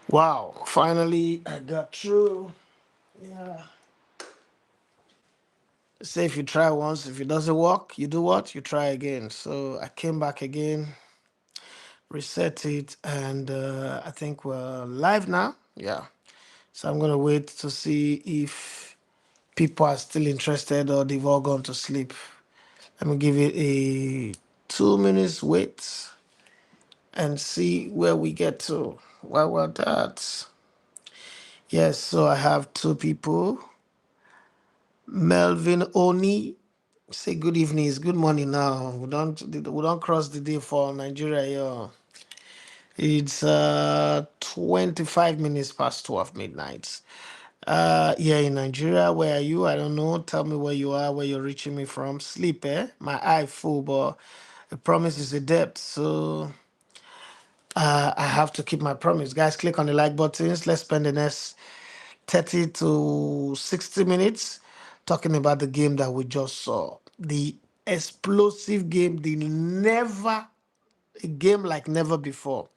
Wow, finally I got through. Yeah. Say if you try once, if it doesn't work, you do what? You try again. So I came back again, reset it, and I think we're live now. Yeah. So I'm gonna wait to see if people are still interested or they've all gone to sleep. Let me give it a 2 minutes wait and see where we get to. Well, that. Yes, so I have two people. Melvin Oni say good evening. It's good morning now. We don't cross the day for Nigeria here. It's 25 minutes past 12 midnight. Yeah, in Nigeria, where are you? I don't know. Tell me where you are, where you're reaching me from. Sleep, eh? My eye full, but a promise is a debt. So I have to keep my promise. Guys, click on the like buttons. Let's spend the next 30 to 60 minutes talking about the game that we just saw. The explosive game, the never, a game like never before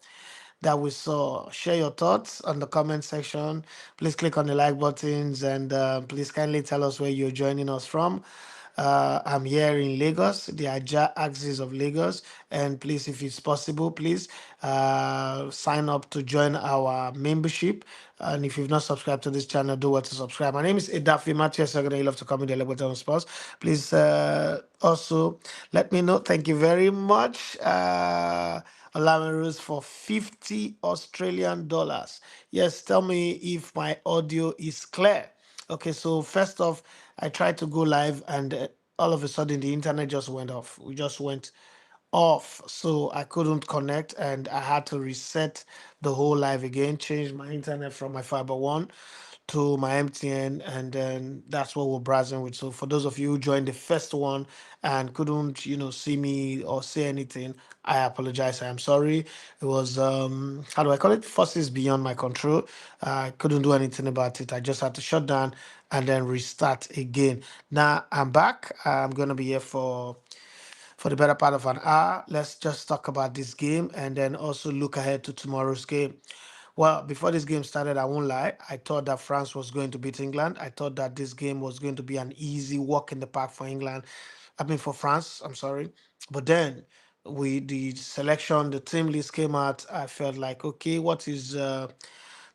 that we saw. Share your thoughts on the comment section. Please click on the like buttons and please kindly tell us where you're joining us from. I'm here in Lagos, the Aja axis of Lagos. And please, if it's possible, please sign up to join our membership. And if you've not subscribed to this channel, do what to subscribe. My name is Edafi Matthew. So you love to come in the Lebanon Sports. Please also let me know. Thank you very much. Alamarus for 50 Australian dollars. Yes, tell me if my audio is clear. Okay, so first off, I tried to go live and all of a sudden the internet just went off. We just went off. So I couldn't connect and I had to reset the whole live again, change my internet from my fiber one to my MTN, and then that's what we're browsing with. So for those of you who joined the first one and couldn't, see me or say anything, I apologize. I am sorry. It was how do I call it? Forces beyond my control. I couldn't do anything about it. I just had to shut down and then restart again. Now I'm back. I'm gonna be here for the better part of an hour. Let's just talk about this game and then also look ahead to tomorrow's game. Well, before this game started, I won't lie. I thought that France was going to beat England. I thought that this game was going to be an easy walk in the park for England. I mean, for France, I'm sorry. But then the selection, the team list came out. I felt like, okay, what is the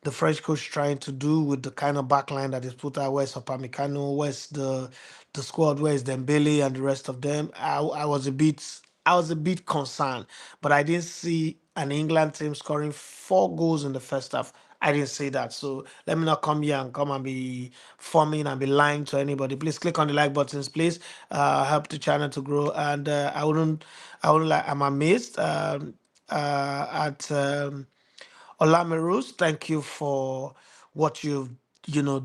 French coach trying to do with the kind of backline that is put out? Where's Upamecano? Where's the squad? Where's Dembele and the rest of them? I was a bit concerned, but I didn't see an England team scoring 4 goals in the first half. I didn't say that. So let me not come here and come and be forming and be lying to anybody. Please click on the like buttons, please. Help the channel to grow. And I wouldn't like. I'm amazed at. Olamirus, thank you for what you've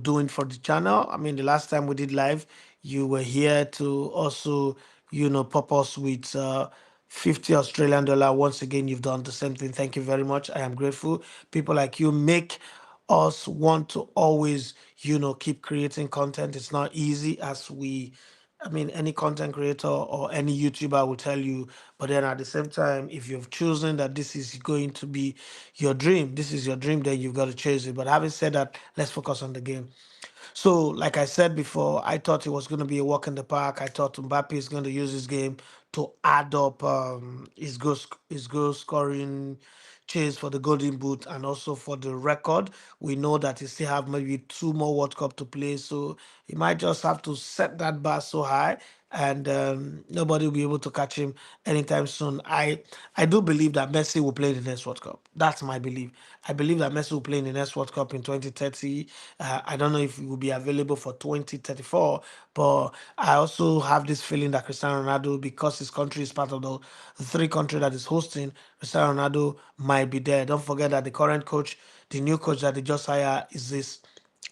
doing for the channel. I mean, the last time we did live, you were here to also pop us with 50 Australian dollar. Once again, you've done the same thing. Thank you very much. I am grateful. People like you make us want to always keep creating content. It's not easy as we I mean, any content creator or any YouTuber will tell you, but then at the same time, if you've chosen that this is going to be your dream, this is your dream, then you've got to chase it. But having said that, let's focus on the game. So, like I said before, I thought it was going to be a walk in the park. I thought Mbappe is going to use this game to add up his goal scoring chase for the Golden Boot and also for the record. We know that he still have maybe 2 more World Cup to play, so he might just have to set that bar so high, and nobody will be able to catch him anytime soon. I do believe that Messi will play the next World Cup. That's my belief. I believe that Messi will play in the next World Cup in 2030. I don't know if it will be available for 2034, but I also have this feeling that Cristiano Ronaldo, because his country is part of the three countries that is hosting, Cristiano Ronaldo might be there. Don't forget that the current coach, the new coach that they just hired, is this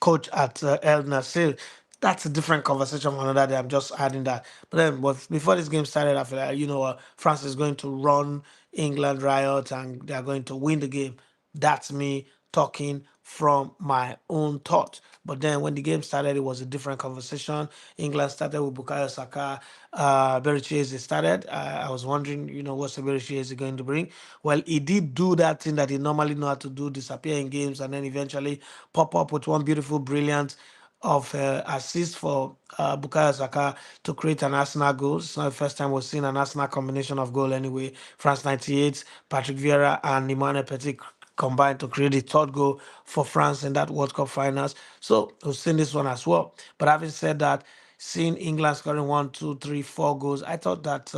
coach at El Nasir. That's a different conversation for another day. I'm just adding that. But before this game started, I feel like, France is going to run England riot and they're going to win the game. That's me talking from my own thought. But then when the game started, it was a different conversation. England started with Bukayo Saka, Berichez started. I was wondering, what's the Berichez going to bring? Well, he did do that thing that he normally know how to do, disappear in games, and then eventually pop up with one beautiful, brilliant of assist for Bukayo Saka to create an Arsenal goal. It's not the first time we've seen an Arsenal combination of goal anyway. France 98, Patrick Vieira and Emmanuel Petit combined to create the third goal for France in that World Cup finals. So we've seen this one as well. But having said that, seeing England scoring one, two, three, four goals, I thought that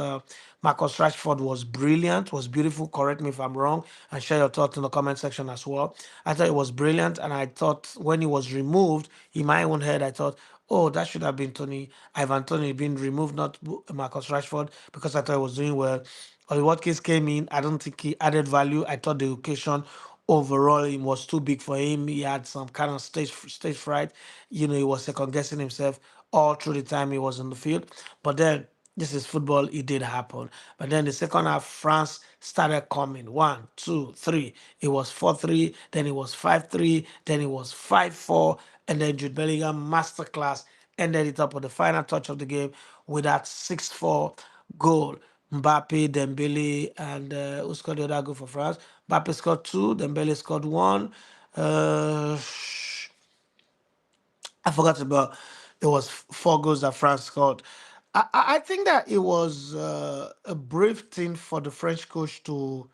Marcus Rashford was brilliant, was beautiful. Correct me if I'm wrong, and share your thoughts in the comment section as well. I thought it was brilliant, and I thought when he was removed, in my own head, I thought, oh, that should have been Ivan Tony being removed, not Marcus Rashford, because I thought he was doing well. Watkins came in. I don't think he added value. I thought the occasion overall it was too big for him. He had some kind of stage fright. He was second guessing himself all through the time he was in the field. But then this is football. It did happen. But then the second half, France started coming. One, two, three. It was 4-3. Then it was 5-3. Then it was 5-4. And then Jude Bellingham masterclass ended it up with the final touch of the game with that 6-4 goal. Mbappe, Dembele, and who scored the other goal for France? Mbappe scored two, Dembele scored one. Uh, I forgot about it was four goals that France scored. I think that it was a brave thing for the French coach to,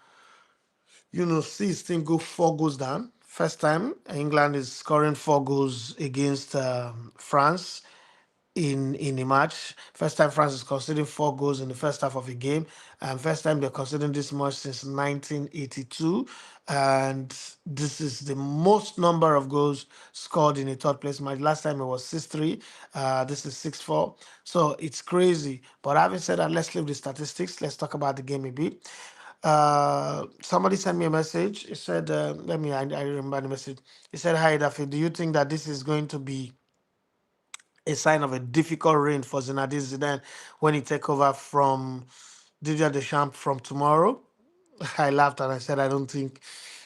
see his team go four goals down. First time England is scoring four goals against France in a match. First time France is conceding four goals in the first half of a game, and first time they're conceding this much since 1982. And this is the most number of goals scored in a third place match. Last time it was 6-3. This is 6-4. So it's crazy. But having said that, let's leave the statistics. Let's talk about the game a bit. Somebody sent me a message. It said, I remember the message. It said, "Hi, Daffy, do you think that this is going to be a sign of a difficult reign for Zinedine Zidane when he take over from Didier Deschamps from tomorrow?" I laughed and I said, I don't think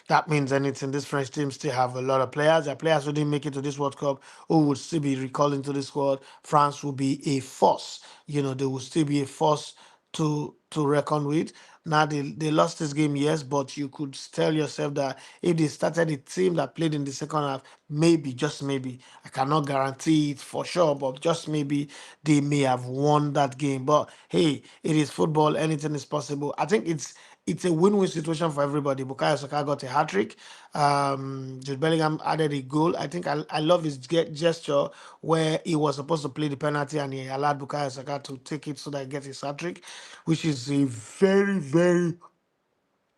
that means anything. This French team still have a lot of players. There are players who didn't make it to this World Cup who would still be recalled into the squad. France will be a force. They will still be a force to reckon with. Now they lost this game, yes, but you could tell yourself that if they started a team that played in the second half, maybe, just maybe, I cannot guarantee it for sure, but just maybe they may have won that game. But hey, it is football, anything is possible. I think it's a win-win situation for everybody. Bukayo Saka got a hat-trick. Jude Bellingham added a goal. I think I love his gesture where he was supposed to play the penalty and he allowed Bukayo Saka to take it so that he gets his hat-trick, which is a very, very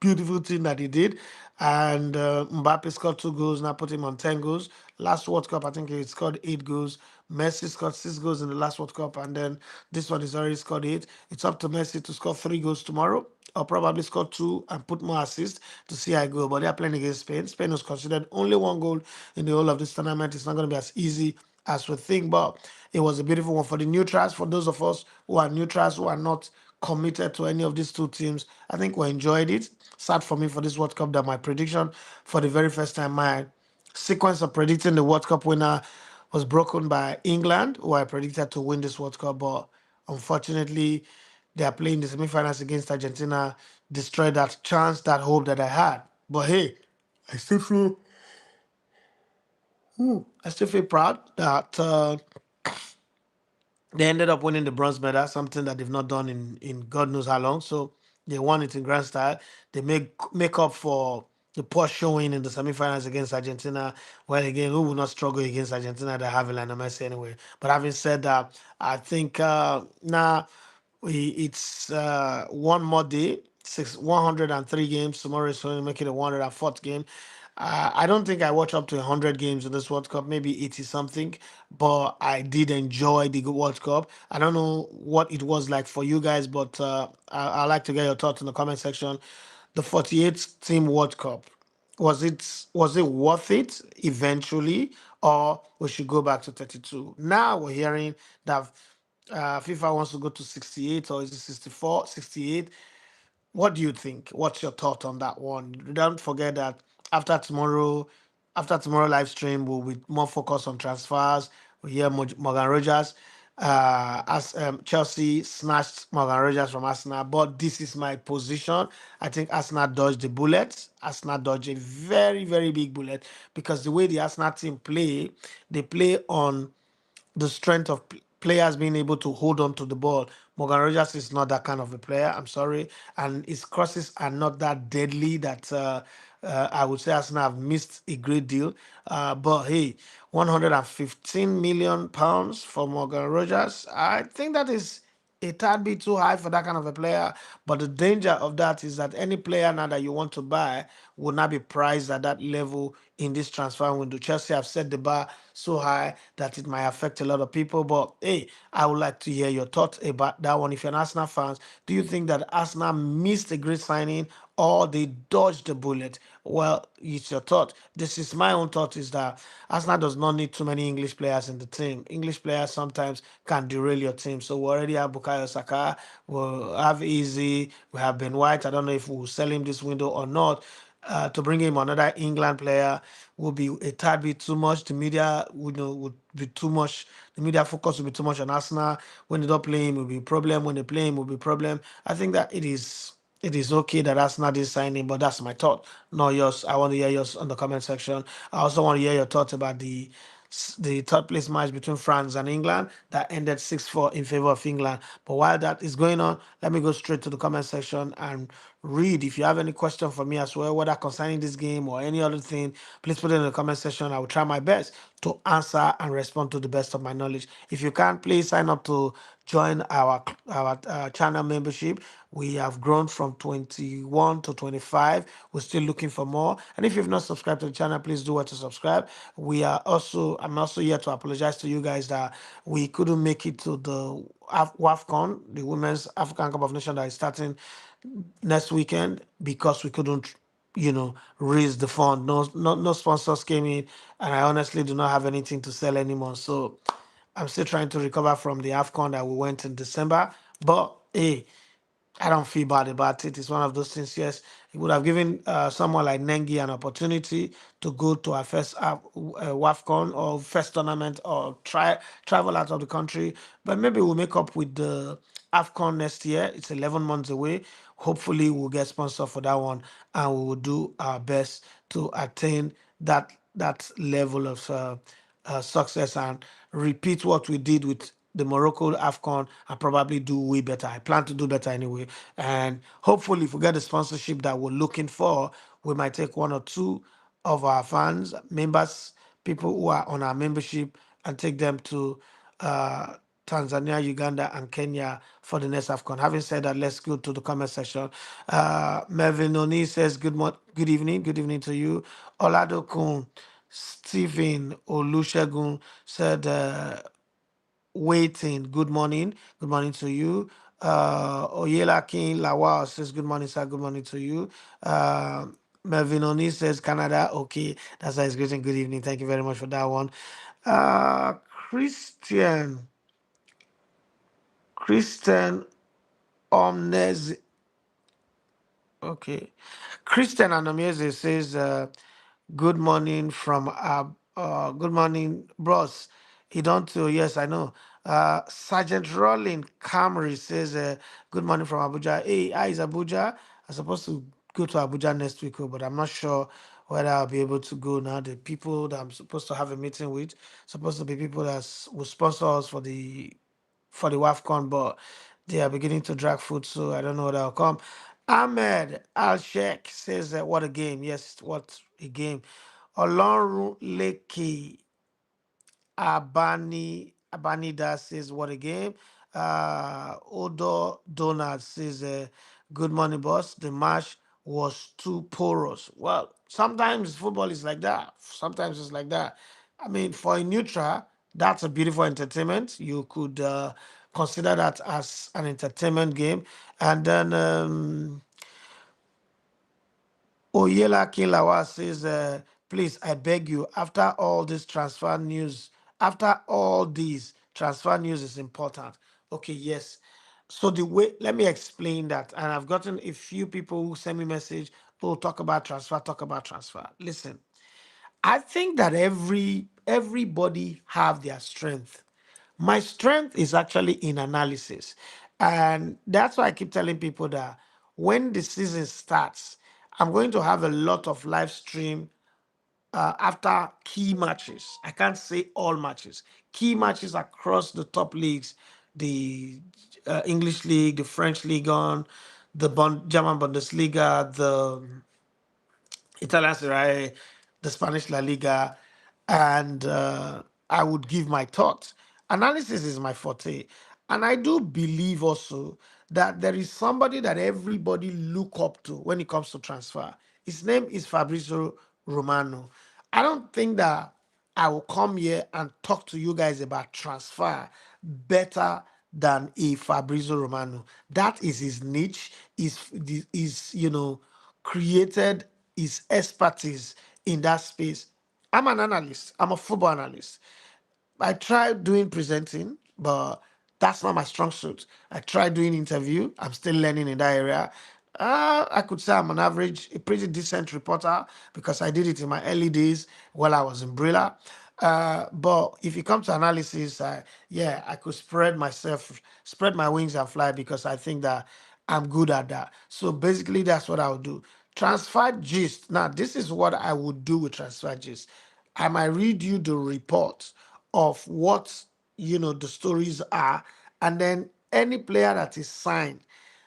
beautiful thing that he did. And Mbappe scored two goals, now put him on 10 goals. Last World Cup, I think he scored 8 goals. Messi scored 6 goals in the last World Cup, and then this one is already scored 8. It's up to Messi to score 3 goals tomorrow, or probably score two and put more assists to see how I go. But they're playing against Spain. Spain was considered only one goal in the whole of this tournament. It's not going to be as easy as we think, but it was a beautiful one for the neutrals. For those of us who are neutrals, who are not committed to any of these two teams, I think we enjoyed it. Sad for me for this World Cup that my prediction for the very first time, my sequence of predicting the World Cup winner was broken by England, who I predicted to win this World Cup, but unfortunately, they are playing the semifinals against Argentina, destroyed that chance, that hope that I had. But hey, I still feel I still feel proud that they ended up winning the bronze medal, something that they've not done in God knows how long. So they won it in grand style. They make up for the poor showing in the semifinals against Argentina. Well, again, who will not struggle against Argentina that have Lionel Messi anyway? But having said that, I think now it's one more day, 103 games. Tomorrow is going to make it a 104th game. I don't think I watched up to 100 games in this World Cup, maybe 80 something, but I did enjoy the World Cup. I don't know what it was like for you guys, but I'd like to get your thoughts in the comment section. The 48th team World Cup, was it worth it eventually, or we should go back to 32? Now we're hearing that FIFA wants to go to 68, or is it 64, 68? What do you think? What's your thought on that one? Don't forget that after tomorrow, after tomorrow live stream, we'll be more focused on transfers. We hear Morgan Rogers. As Chelsea snatched Morgan Rogers from Arsenal, but this is my position. I think Arsenal dodged the bullet. Arsenal dodged a very, very big bullet because the way the Arsenal team play, they play on the strength of players being able to hold on to the ball. Morgan Rogers is not that kind of a player. I'm sorry, and his crosses are not that deadly. That I would say Arsenal have missed a great deal. But hey, 115 million pounds for Morgan Rogers. I think that is a tad bit too high for that kind of a player. But the danger of that is that any player now that you want to buy will not be priced at that level in this transfer window. Chelsea have set the bar so high that it might affect a lot of people. But hey, I would like to hear your thoughts about that one. If you're an Arsenal fan, do you think that Arsenal missed a great signing or they dodged the bullet? Well, it's your thought. This is my own thought is that Arsenal does not need too many English players in the team. English players sometimes can derail your team. So we already have Bukayo Saka, we'll have Easy, we have Ben White. I don't know if we'll sell him this window or not. To bring him another England player will be a tad bit too much. The media would be too much. The media focus will be too much on Arsenal. When they don't play him, it will be a problem. When they play him, it will be a problem. I think that it is okay that Arsenal did sign him, but that's my thought, not yours. I want to hear yours on the comment section. I also want to hear your thoughts about the third place match between France and England that ended 6-4 in favor of England. But while that is going on, let me go straight to the comment section and read. If you have any question for me as well, whether concerning this game or any other thing, please put it in the comment section. I will try my best to answer and respond to the best of my knowledge. If you can, please sign up to join our channel membership. We have grown from 21 to 25. We're still looking for more. And if you've not subscribed to the channel, please do what to subscribe. I'm also here to apologize to you guys that we couldn't make it to the WAFCON, the Women's African Cup of Nations that is starting next weekend because we couldn't, raise the fund. No sponsors came in, and I honestly do not have anything to sell anymore. So I'm still trying to recover from the AFCON that we went in December. But hey, I don't feel bad about it. It's one of those things. Yes, it would have given someone like Nengi an opportunity to go to our first WAFCON or first tournament or travel out of the country. But maybe we'll make up with the AFCON next year. It's 11 months away. Hopefully, we'll get sponsored for that one, and we will do our best to attain that level of success and repeat what we did with the Morocco AFCON and probably do way better. I plan to do better anyway. And hopefully, if we get the sponsorship that we're looking for, we might take one or two of our fans, members, people who are on our membership, and take them to uh, Tanzania, Uganda, and Kenya for the next AFCON. Having said that, let's go to the comment section. Melvin Oni says, good evening. Good evening to you. Olado Kun, Stephen Olusegun said, waiting. Good morning. Good morning to you. Oyela King Lawal says, good morning, sir. Good morning to you. Melvin Oni says, Canada. Okay. That's nice. Greeting. Good evening. Thank you very much for that one. Christian. Christian Omnez. Okay. Christian Anamieze says, good morning from good morning, bros. He don't too, yes, I know. Sergeant Rollin Camry says, good morning from Abuja. Hey, how is Abuja? I'm supposed to go to Abuja next week, but I'm not sure whether I'll be able to go now. The people that I'm supposed to have a meeting with, supposed to be people that will sponsor us for the WAFCON, but they are beginning to drag foot, so I don't know whether I'll come. Ahmed Al Sheikh says, what a game. Yes, what a game. Olorun Leke Abanida says, what a game. Odo Donald says, good morning, boss. The match was too porous. Well, sometimes football is like that. Sometimes it's like that. I mean, for a neutral, that's a beautiful entertainment. You could consider that as an entertainment game. And then Oyela Kinlawa says, please, I beg you, after all this transfer news is important. Okay, yes. So the way, let me explain that. And I've gotten a few people who send me message, oh, talk about transfer, talk about transfer. Listen, I think that everybody have their strength. My strength is actually in analysis. And that's why I keep telling people that when the season starts, I'm going to have a lot of live stream after key matches. I can't say all matches. Key matches across the top leagues, the English league, the French league on, the German Bundesliga, the Italian Serie A, the Spanish La Liga, and I would give my thoughts. Analysis is my forte. And I do believe also that there is somebody that everybody look up to when it comes to transfer. His name is Fabrizio Romano. I don't think that I will come here and talk to you guys about transfer better than a Fabrizio Romano. That is his niche. Is created his expertise in that space. I'm an analyst. I'm a football analyst. I tried doing presenting, but that's not my strong suit. I tried doing interview. I'm still learning in that area. I could say I'm an average, a pretty decent reporter because I did it in my early days while I was in Brilla. But if it comes to analysis, yeah, I could spread my wings and fly because I think that I'm good at that. So basically, that's what I would do. Transfer gist. Now, this is what I would do with transfer gist. I might read you the report of what the stories are, and then any player that is signed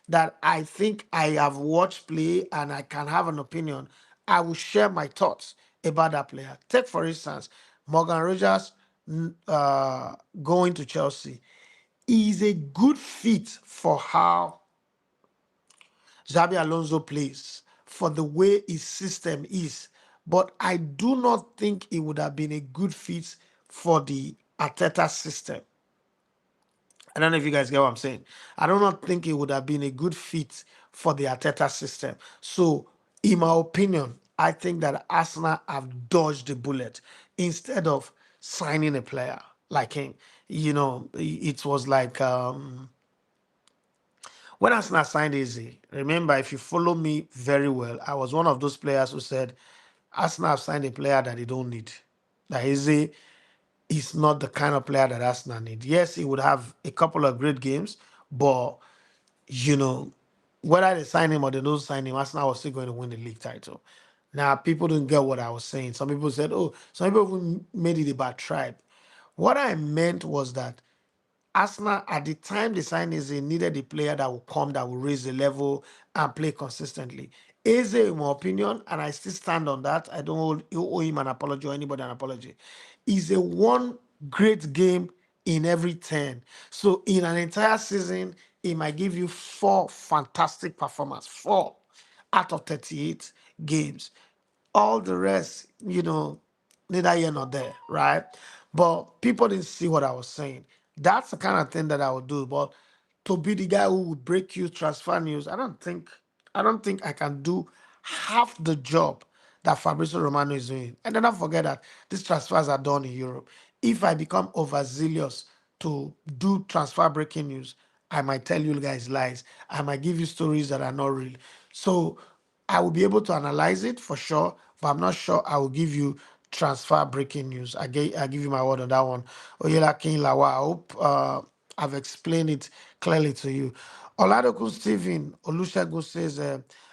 that I think I have watched play and I can have an opinion, I will share my thoughts about that player. Take for instance, Morgan Rogers going to Chelsea is a good fit for how Xabi Alonso plays, for the way his system is. But I do not think it would have been a good fit for the Arteta system. I don't know if you guys get what I'm saying. I do not think it would have been a good fit for the Arteta system. So, in my opinion, I think that Arsenal have dodged the bullet instead of signing a player like him. It was like when Arsenal signed Easy. Remember, if you follow me very well, I was one of those players who said Arsenal have signed a player that they don't need. That Eze is not the kind of player that Arsenal need. Yes, he would have a couple of great games, but you know, whether they sign him or they don't sign him, Arsenal was still going to win the league title. Now, people didn't get what I was saying. Some people said, oh, some people even made it about tribe. What I meant was that Arsenal, at the time they signed Eze, needed a player that will come, that will raise the level and play consistently. Eze, in my opinion, and I still stand on that, I don't owe him an apology or anybody an apology, is a one great game in every 10. So in an entire season, he might give you four fantastic performances, four out of 38 games. All the rest, neither here nor there, right? But people didn't see what I was saying. That's the kind of thing that I would do. But to be the guy who would break you transfer news, I don't think I can do half the job that Fabrizio Romano is doing. And then don't forget that these transfers are done in Europe. If I become overzealous to do transfer breaking news, I might tell you guys lies. I might give you stories that are not real. So I will be able to analyze it for sure, but I'm not sure I will give you transfer breaking news. I give you my word on that one. Oyela King Lawa, I hope I've explained it clearly to you. Oladoku Stephen Olusegun says,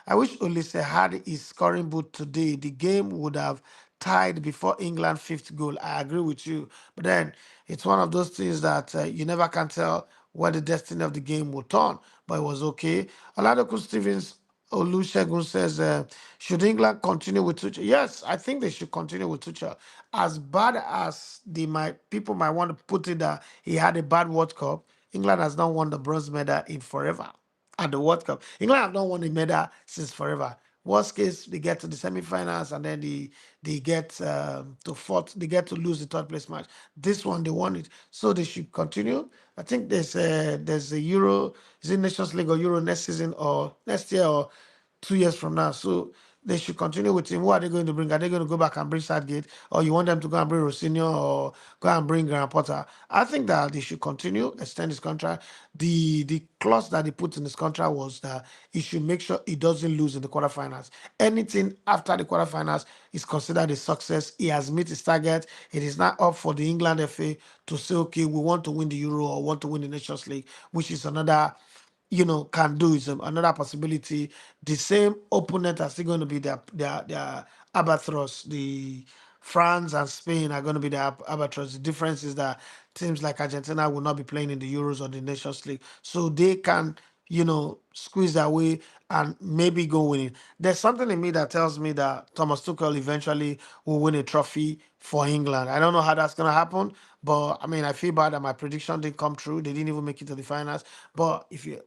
I wish Olise had his scoring boot today. The game would have tied before England fifth goal. I agree with you. But then it's one of those things that you never can tell where the destiny of the game will turn. But it was okay. Oladoku Stevens Olusegun says, should England continue with Tuchel? Yes, I think they should continue with Tuchel. As bad as people might want to put it that he had a bad World Cup, England has not won the bronze medal in forever at the World Cup. England have not won a medal since forever. Worst case, they get to the semifinals and then they get to fourth. They get to lose the third place match. This one they won it, so they should continue. I think there's a Euro, is it Nations League or Euro next season or next year or 2 years from now. So they should continue with him. Who are they going to bring? Are they going to go back and bring Southgate, or you want them to go and bring Rosinho, or go and bring Graham Potter? I think that they should continue, extend his contract. The clause that they put in his contract was that he should make sure he doesn't lose in the quarterfinals. Anything after the quarterfinals is considered a success. He has met his target. It is now up for the England FA to say, okay, we want to win the Euro or want to win the Nations League, which is another, can do, is another possibility. The same opponent are still going to be their albatross. The France and Spain are going to be the albatross. The difference is that teams like Argentina will not be playing in the Euros or the Nations League, so they can, squeeze their way and maybe go winning. There's something in me that tells me that Thomas Tuchel eventually will win a trophy for England. I don't know how that's gonna happen, but I mean, I feel bad that my prediction didn't come true. They didn't even make it to the finals. But if you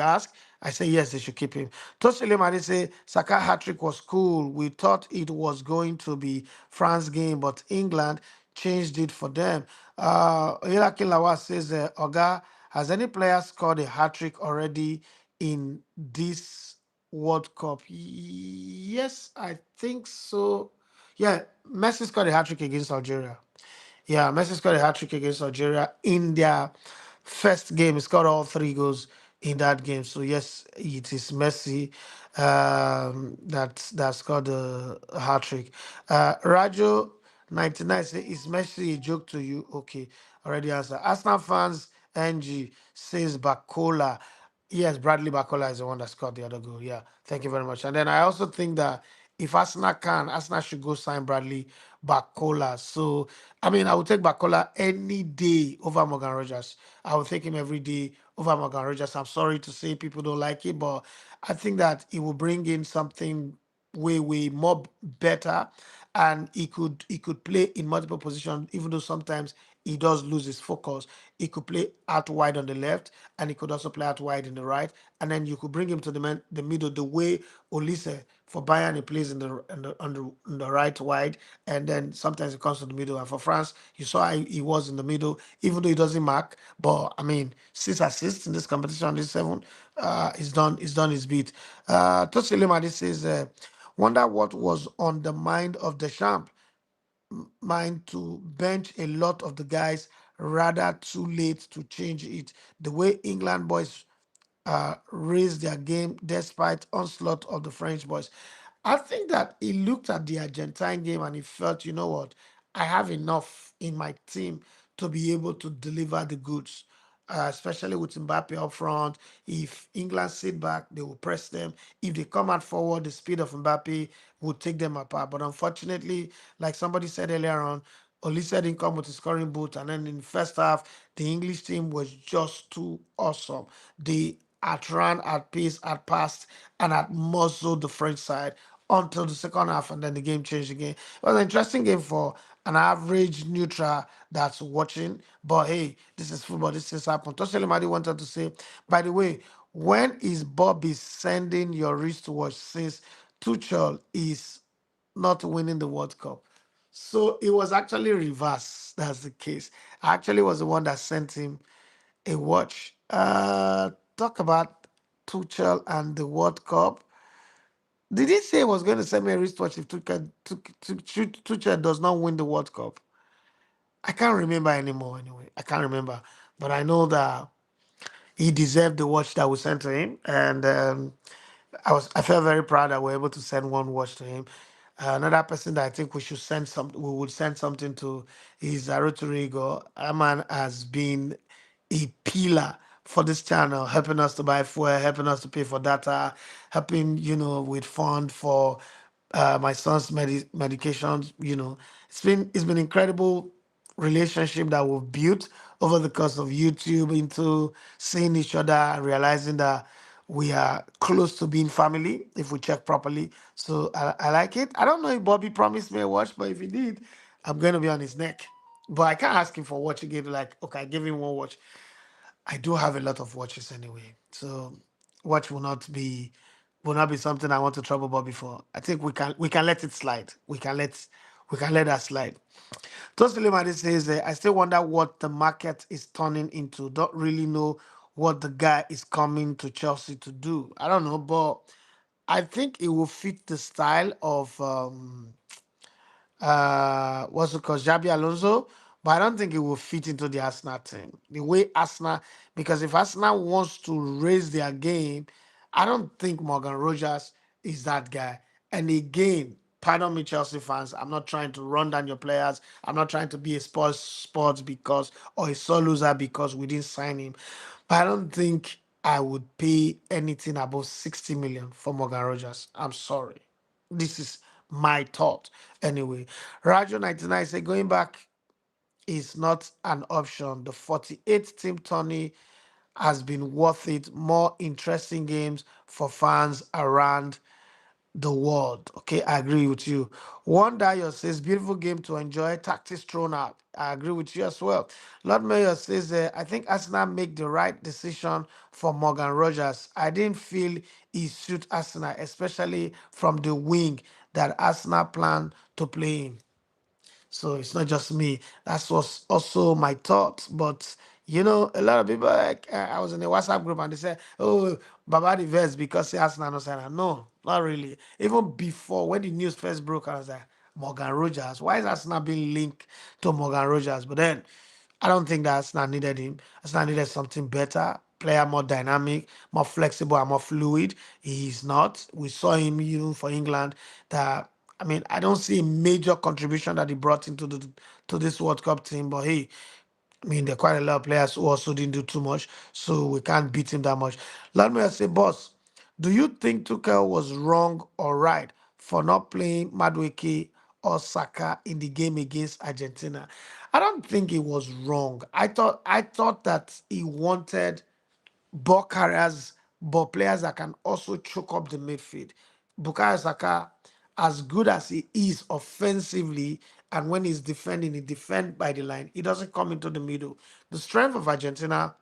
ask, I say yes, they should keep him. Tosile Madi say Saka hat-trick was cool. We thought it was going to be France game, but England changed it for them. Ilaki Lawa says, Oga, has any player scored a hat trick already in this World Cup? Yes, I think so. Yeah, Messi scored a hat trick against Algeria. Yeah, Messi scored a hat trick against Algeria in their first game. He scored all three goals in that game. So yes, it is Messi that scored the hat trick. Rajo 99 say, is Messi a joke to you? Okay, already answered. Arsenal fans, NG says Bacola. Yes, Bradley Bacola is the one that scored the other goal. Yeah, thank you very much. And then I also think that if Arsenal can, Arsenal should go sign Bradley Bacola. So, I mean, I would take Bacola any day over Morgan Rogers. I would take him every day over Morgan Rogers. I'm sorry to say people don't like it, but I think that he will bring in something way more better, and he could play in multiple positions, even though sometimes he does lose his focus. He could play out wide on the left, and he could also play out wide in the right, and then you could bring him to the middle the way Olise for Bayern he plays in the right wide, and then sometimes he comes to the middle. And for France, you saw how he was in the middle, even though he doesn't mark. But I mean, 6 assists in this competition, this seven, he's done his beat. Tosile Madi says, wonder what was on the mind of the champ, mind to bench a lot of the guys rather too late to change it. The way England boys raised their game despite onslaught of the French boys. I think that he looked at the Argentine game and he felt, you know what, I have enough in my team to be able to deliver the goods. Especially with Mbappe up front. If England sit back, they will press them. If they come out forward, the speed of Mbappe will take them apart. But unfortunately, like somebody said earlier on, Olise didn't come with a scoring boot. And then in the first half, the English team was just too awesome. They outran, outpaced, outpassed, and outmuscled the French side until the second half, and then the game changed again. It was an interesting game for an average neutral that's watching. But hey, this is football. This is happened. Tosheli Madi wanted to say, by the way, when is Bobby sending your wristwatch since Tuchel is not winning the World Cup? So it was actually reverse. That's the case. I actually was the one that sent him a watch. Talk about Tuchel and the World Cup. Did he say he was going to send me a wristwatch if Tuchel does not win the World Cup? I can't remember anymore. Anyway, I can't remember, but I know that he deserved the watch that we sent to him, and I felt very proud that we were able to send one watch to him. Another person that I think we would send something to is Rodrigo. That man has been a pillar for this channel, helping us to buy fuel, helping us to pay for data, helping with fund for my son's medications. It's been incredible relationship that we've built over the course of YouTube, into seeing each other and realizing that we are close to being family if we check properly. So I like it. I don't know if Bobby promised me a watch, but if he did, I'm going to be on his neck. But I can't ask him for a watch again. Like, okay, I give him one watch. I do have a lot of watches anyway. So watch will not be something I want to trouble Bobby for. I think we can let it slide. We can let that slide. Tosilimadi says, I still wonder what the market is turning into. Don't really know what the guy is coming to Chelsea to do. I don't know, but I think it will fit the style of what's it called, Jabi Alonso, but I don't think it will fit into the Arsenal team. The way Arsenal, because if Arsenal wants to raise their game, I don't think Morgan Rogers is that guy. And again, pardon me, Chelsea fans, I'm not trying to run down your players. I'm not trying to be a sports because or a sore loser because we didn't sign him. But I don't think I would pay anything above 60 million for Morgan Rogers. I'm sorry. This is my thought. Anyway, Rajo 99 said going back is not an option. The 48 team tourney has been worth it. More interesting games for fans around the world. Okay, I agree with you. One Dio says, beautiful game to enjoy. Tactics thrown out. I agree with you as well. Lord Mayor says, I think Arsenal make the right decision for Morgan Rogers. I didn't feel he suit Arsenal, especially from the wing that Arsenal plan to play in. So it's not just me. That was also my thought. But a lot of people like I was in a WhatsApp group and they said, "Oh, Baba the verse because he has no sign." No, not really. Even before when the news first broke, I was like, Morgan Rogers. Why is Arsenal being linked to Morgan Rogers? But then I don't think that Arsenal needed him. Arsenal needed something better, player more dynamic, more flexible, and more fluid. He's not. We saw him even for England. That I mean, I don't see a major contribution that he brought into the to this World Cup team. But hey, I mean, there are quite a lot of players who also didn't do too much, so we can't beat him that much. Let me say, boss, do you think Tuchel was wrong or right for not playing Madueke or Saka in the game against Argentina? I don't think it was wrong. I thought that he wanted ball carriers, ball players that can also choke up the midfield. Bukayo Saka, as good as he is offensively, and when he's defending, he defend by the line. He doesn't come into the middle. The strength of Argentina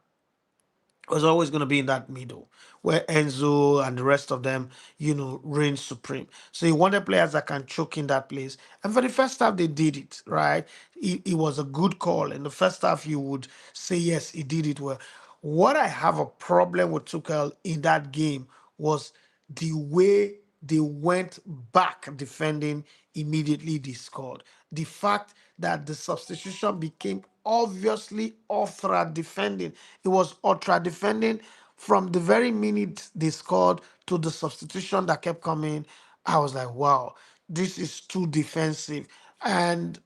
was always going to be in that middle where Enzo and the rest of them, reign supreme. So he wanted players that can choke in that place. And for the first half, they did it, right? It was a good call. In the first half, you would say, yes, he did it well. What I have a problem with Tuchel in that game was the way they went back defending immediately they scored. The fact that the substitution became obviously ultra defending. It was ultra defending from the very minute they scored to the substitution that kept coming. I was like, wow, this is too defensive. And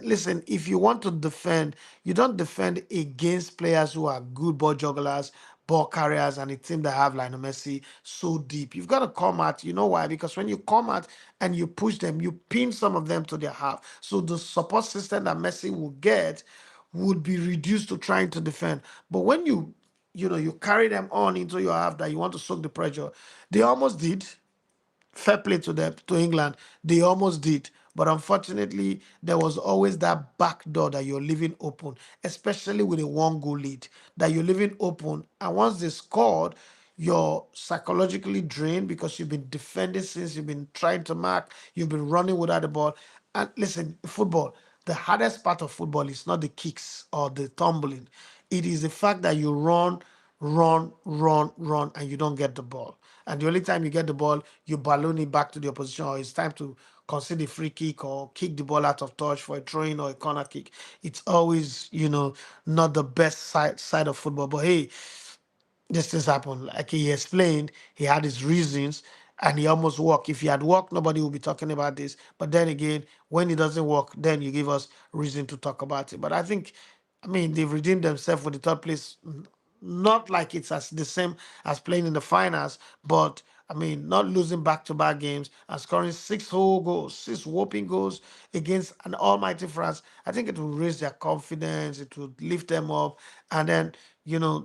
listen, if you want to defend, you don't defend against players who are good ball jugglers, ball carriers, and a team that have Lionel Messi so deep. You've got to come out. You know why? Because when you come out and you push them, you pin some of them to their half. So the support system that Messi will get would be reduced to trying to defend. But when you carry them on into your half that you want to soak the pressure, they almost did. Fair play to them, to England. They almost did. But unfortunately, there was always that back door that you're leaving open, especially with a one goal lead, that you're leaving open. And once they scored, you're psychologically drained because you've been defending since you've been trying to mark, you've been running without the ball. And listen, football, the hardest part of football is not the kicks or the tumbling. It is the fact that you run, and you don't get the ball. And the only time you get the ball, you balloon it back to the opposition, or it's time to concede a free kick or kick the ball out of touch for a throw in or a corner kick. It's always, not the best side of football. But hey, this things happen. Like he explained, he had his reasons and he almost walked. If he had walked, nobody would be talking about this. But then again, when he doesn't work, then you give us reason to talk about it. But I mean, they've redeemed themselves for the third place. Not like it's as the same as playing in the finals, but I mean, not losing back-to-back games and scoring six whole goals, six whopping goals against an almighty France. I think it will raise their confidence, it will lift them up, and then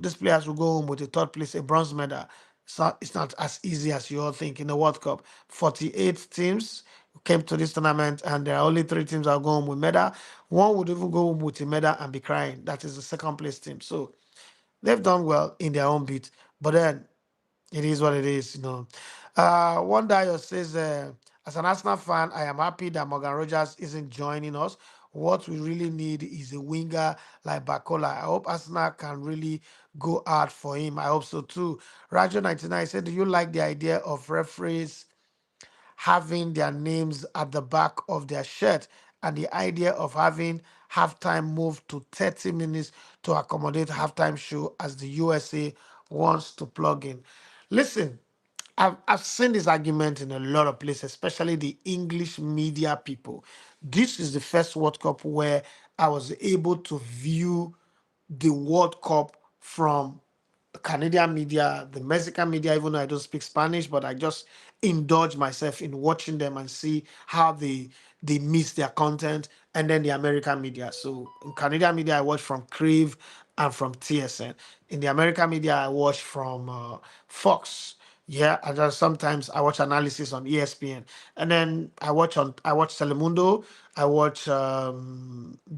these players will go home with a third place, a bronze medal. It's not as easy as you all think in the World Cup. 48 teams came to this tournament, and there are only three teams that are going home with medal. One would even go home with a medal and be crying. That is the second place team. So they've done well in their own bit. But then it is what it is. One Dio says, as an Arsenal fan, I am happy that Morgan Rogers isn't joining us. What we really need is a winger like Bakola. I hope Arsenal can really go hard for him. I hope so too. Rajo 99 said, do you like the idea of referees having their names at the back of their shirt and the idea of having halftime moved to 30 minutes to accommodate halftime show as the USA wants to plug in? Listen, I've seen this argument in a lot of places, especially the English media people. This is the first World Cup where I was able to view the World Cup from the Canadian media, the Mexican media, even though I don't speak Spanish, but I just indulge myself in watching them and see how they miss their content, and then the American media. So in Canadian media, I watch from Crave and from TSN. In the American media, I watch from Fox. Yeah, and then sometimes I watch analysis on ESPN, and then I watch Telemundo, I watch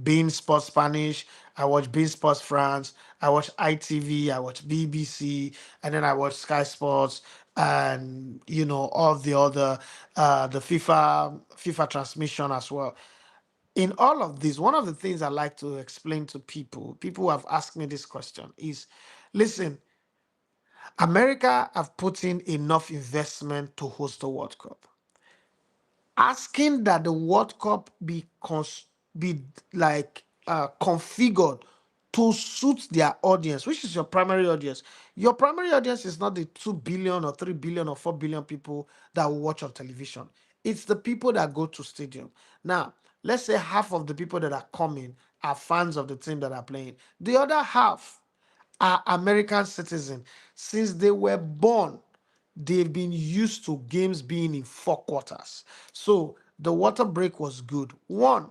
Bein Sports Spanish, I watch Bein Sports France, I watch ITV, I watch BBC, and then I watch Sky Sports, and all the other the FIFA transmission as well. In all of this, one of the things I like to explain to people who have asked me this question is, listen, America have put in enough investment to host the World Cup. Asking that the World Cup be like configured to suit their audience, which is your primary audience. Your primary audience is not the 2 billion or 3 billion or 4 billion people that will watch on television. It's the people that go to stadium. Now, let's say half of the people that are coming are fans of the team that are playing. The other half are American citizens. Since they were born, they've been used to games being in 4 quarters. So the water break was good. One,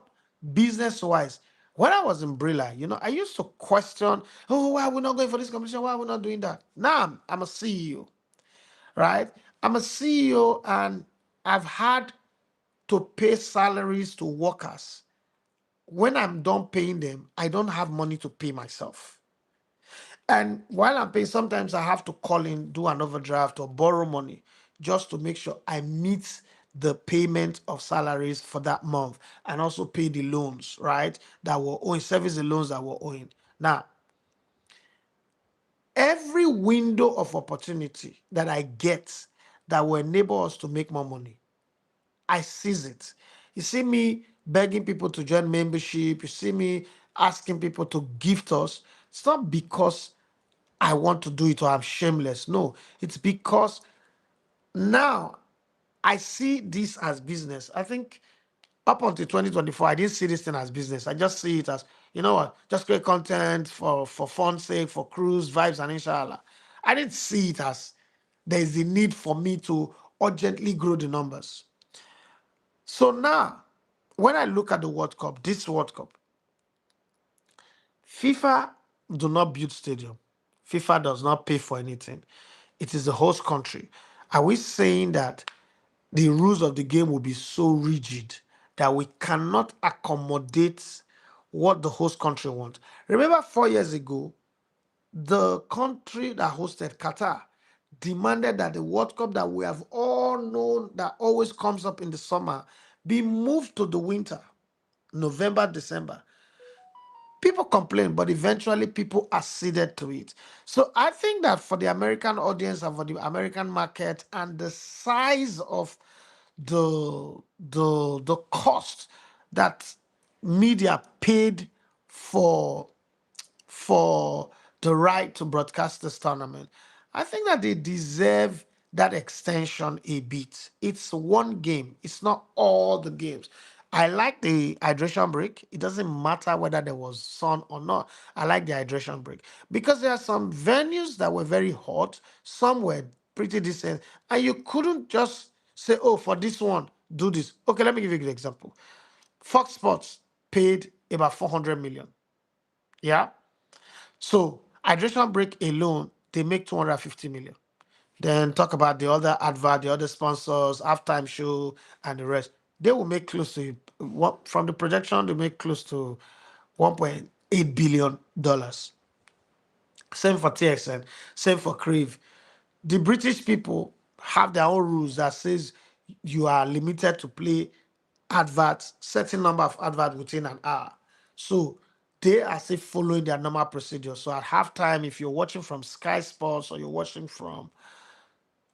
business wise, when I was in Brilla, I used to question, oh, why are we not going for this competition? Why are we not doing that? Now I'm a CEO, right? I'm a CEO and I've had to pay salaries to workers. When I'm done paying them, I don't have money to pay myself. And while I'm paying, sometimes I have to call in, do an overdraft or borrow money just to make sure I meet the payment of salaries for that month and also pay the loans, right? That were owing, service the loans that were owing. Now, every window of opportunity that I get that will enable us to make more money, I seize it. You see me begging people to join membership, you see me asking people to gift us. It's not because I want to do it or I'm shameless. No, it's because now I see this as business. I think up until 2024, I didn't see this thing as business. I just see it as, you know what, just create content for fun's sake, for cruise, vibes, and inshallah. I didn't see it as there's a need for me to urgently grow the numbers. So now, when I look at the World Cup, this World Cup, FIFA do not build stadium. FIFA does not pay for anything. It is the host country. Are we saying that the rules of the game will be so rigid that we cannot accommodate what the host country wants? Remember 4 years ago, the country that hosted Qatar demanded that the World Cup that we have all known that always comes up in the summer be moved to the winter, November, December. People complain, but eventually people acceded to it. So I think that for the American audience and for the American market and the size of the cost that media paid for for the right to broadcast this tournament, I think that they deserve that extension a bit. It's one game, it's not all the games. I like the hydration break. It doesn't matter whether there was sun or not. I like the hydration break because there are some venues that were very hot, some were pretty decent, and you couldn't just say, oh, for this one, do this. Okay, let me give you a good example. Fox Sports paid about 400 million. Yeah. So hydration break alone, they make 250 million. Then talk about the other advert, the other sponsors, halftime show, and the rest. They will make close to what from the projection, they make close to $1.8 billion. Same for TXN, same for Crave. The British people have their own rules that says you are limited to play adverts, certain number of adverts within an hour. So they are still following their normal procedure. So at halftime, if you're watching from Sky Sports or you're watching from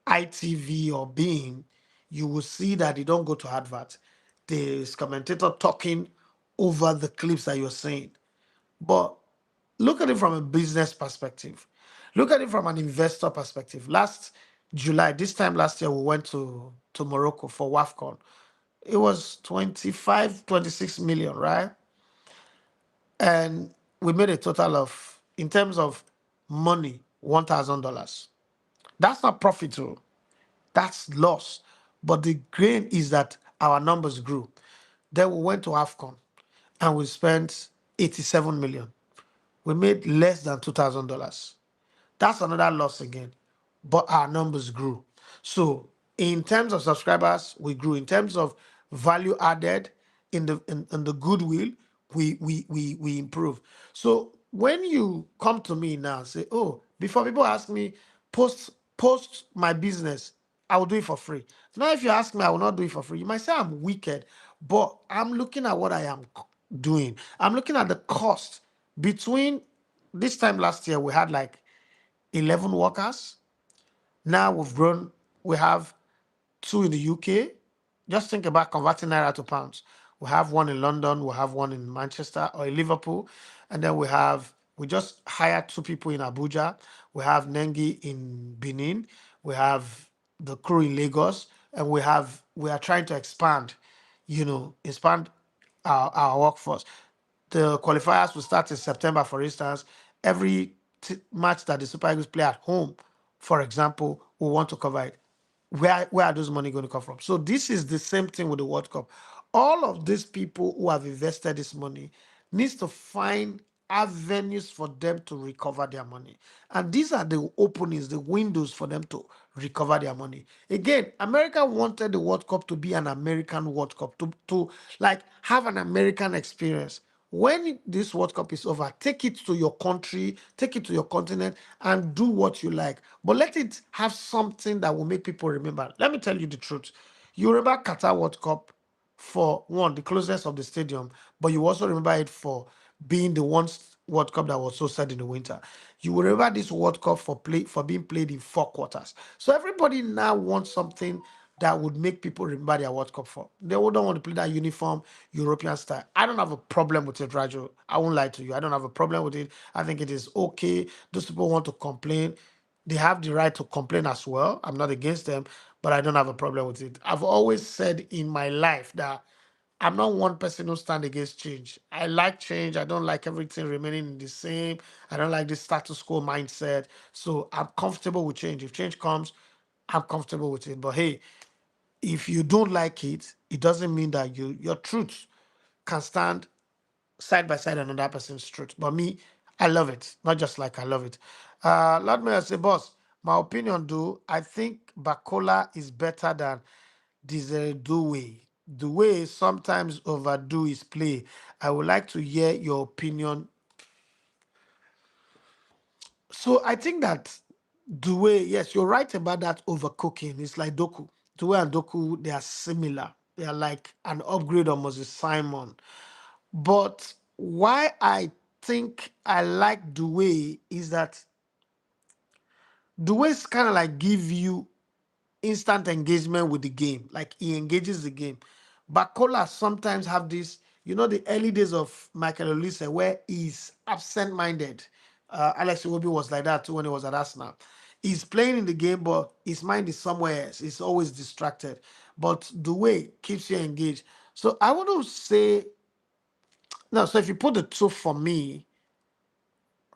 ITV or Being, you will see that they don't go to advert. There's commentator talking over the clips that you're seeing. But look at it from a business perspective. Look at it from an investor perspective. Last July, this time last year, we went to Morocco for WAFCON. It was 25, 26 million, right? And we made a total of, in terms of money, $1,000. That's not profit, oh. That's loss. But the gain is that our numbers grew. Then we went to AFCON and we spent 87 million. We made less than $2,000. That's another loss again. But our numbers grew. So in terms of subscribers, we grew. In terms of value added in the goodwill, we improve. So when you come to me now and say, oh, before people ask me, post my business, I will do it for free. Now, if you ask me, I will not do it for free. You might say I'm wicked, but I'm looking at what I am doing. I'm looking at the cost between this time last year, we had like 11 workers. Now we've grown, we have two in the UK. Just think about converting naira to pounds. We have one in London, we have one in Manchester or in Liverpool, and then we just hired two people in Abuja. We have Nengi in Benin, we have the crew in Lagos, and we are trying to expand our workforce. The qualifiers will start in September, for instance. Every match that the Super Eagles play at home, for example, we want to cover it. Where are those money going to come from? So this is the same thing with the World Cup. All of these people who have invested this money needs to find avenues for them to recover their money. And these are the openings, the windows for them to recover their money. Again, America wanted the World Cup to be an American World Cup, to like have an American experience. When this World Cup is over, take it to your country, take it to your continent, and do what you like. But let it have something that will make people remember. Let me tell you the truth. You remember Qatar World Cup for one, the closeness of the stadium, but you also remember it for being the one World Cup that was so sad in the winter. You will remember this World Cup for being played in 4 quarters. So everybody now wants something that would make people remember their World Cup for. They don't want to play that uniform European style. I don't have a problem with it, Rajo. I won't lie to you. I don't have a problem with it. I think it is okay. Those people want to complain. They have the right to complain as well. I'm not against them, but I don't have a problem with it. I've always said in my life that I'm not one person who stand against change. I like change. I don't like everything remaining the same. I don't like this status quo mindset. So I'm comfortable with change. If change comes, I'm comfortable with it. But hey, if you don't like it, it doesn't mean that your truth can stand side by side another person's truth. But me, I love it. Not just like I love it. Lord Mayor say, boss, my opinion do, I think Bacola is better than Desiree Douay. Douay sometimes overdo his play. I would like to hear your opinion. So I think that Douay, yes, you're right about that overcooking. It's like Doku. Douay and Doku, they are similar. They are like an upgrade of Moses Simon. But why I think I like Douay is that Douay's kind of like give you instant engagement with the game. Like he engages the game. Bacola sometimes have this, the early days of Michael Olise where he's absent-minded. Alex Iwobi was like that too when he was at Arsenal. He's playing in the game, but his mind is somewhere else. He's always distracted. But the way keeps you engaged. So I want to say, no, so if you put the two for me,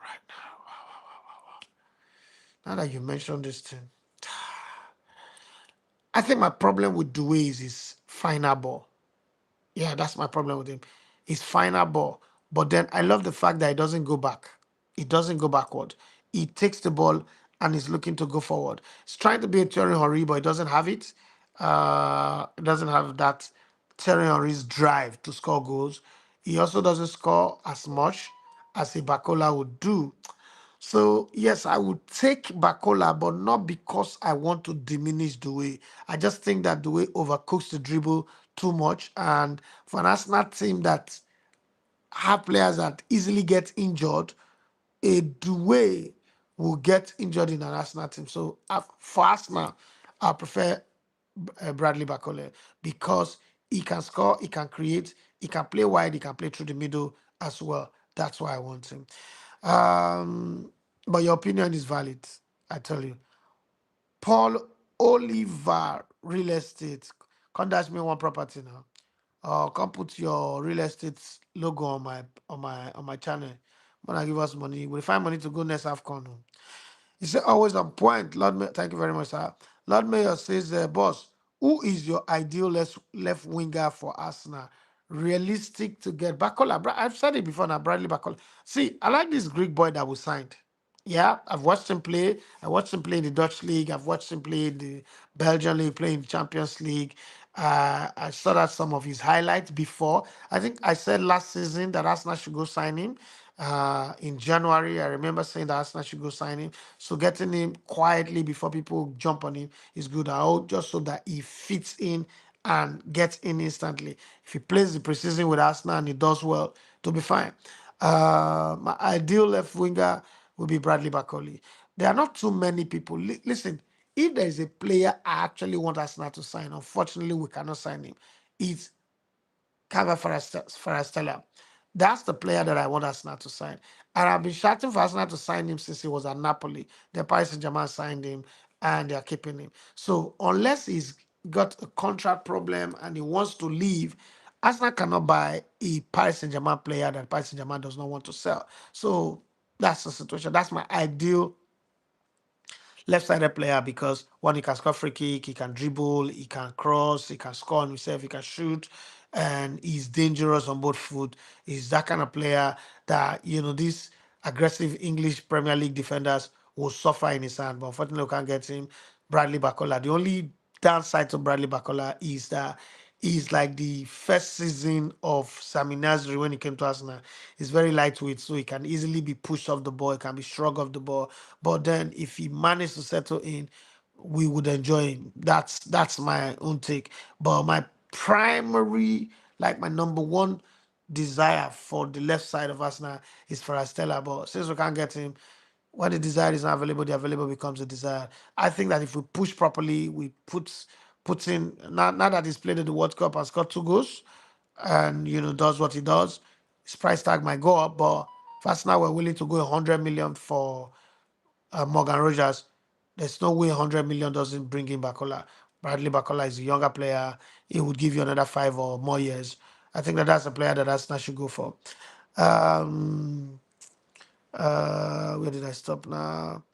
right now that you mentioned this thing, I think my problem with Dewey is his final ball. Yeah, that's my problem with him. His final ball. But then I love the fact that he doesn't go back. He doesn't go backward. He takes the ball and is looking to go forward. He's trying to be a Thierry Henry, but he doesn't have it. He doesn't have that Thierry Henry's drive to score goals. He also doesn't score as much as a Bacola would do. So yes, I would take Bacola, but not because I want to diminish the way. I just think that the way overcooks the dribble too much, and for an Arsenal team that have players that easily get injured, a Doué will get injured in an Arsenal team. So for Arsenal, I prefer Bradley Bakole because he can score, he can create, he can play wide, he can play through the middle as well. That's why I want him. Um, but your opinion is valid, I tell you. Paul Oliver Real Estate. Come dash me one property now. Come put your real estate logo on my channel. When I give us money, we'll find money to go next AFCON. He said, always on point. Thank you very much, sir. Lord Mayor says, boss, who is your ideal left winger for Arsenal? Realistic to get Bakola. I've said it before now, Bradley Bakola. See, I like this Greek boy that we signed. Yeah, I've watched him play. I watched him play in the Dutch league. I've watched him play in the Belgian league, play in the Champions League. I saw that some of his highlights before. I think I said last season that Arsenal should go sign him. In January, I remember saying that Arsenal should go sign him. So getting him quietly before people jump on him is good. I hope just so that he fits in and gets in instantly. If he plays the preseason with Arsenal and he does well, to be fine. My ideal left winger will be Bradley Bakoli. There are not too many people. Listen, if there is a player I actually want Arsenal to sign, unfortunately we cannot sign him. It's Kava Farastella. That's the player that I want Arsenal to sign. And I've been shouting for Arsenal to sign him since he was at Napoli. The Paris Saint-Germain signed him and they're keeping him. So unless he's got a contract problem and he wants to leave, Arsenal cannot buy a Paris Saint-Germain player that Paris Saint-Germain does not want to sell. So that's the situation. That's my ideal left-sided player because one, he can score free kick, he can dribble, he can cross, he can score on himself, he can shoot, and he's dangerous on both foot. He's that kind of player that these aggressive English Premier League defenders will suffer in his hand. But unfortunately, we can't get him. Bradley Bacola. The only downside to Bradley Bacola is that he's like the first season of Sami Nasri when he came to Arsenal. He's very lightweight, so he can easily be pushed off the ball, he can be shrugged off the ball. But then if he managed to settle in, we would enjoy him. That's my own take. But my primary, like my number one desire for the left side of Arsenal is for Estella. But since we can't get him, when the desire is not available, the available becomes a desire. I think that if we push properly, we put in now that he's played in the World Cup and scored 2 goals and does what he does, his price tag might go up. But first now we're willing to go 100 million for Morgan Rogers. There's no way 100 million doesn't bring in Bakola. Bradley Bakola is a younger player. He would give you another 5 or more years. I think that that's a player that Arsenal should go for. Um, where did I stop now?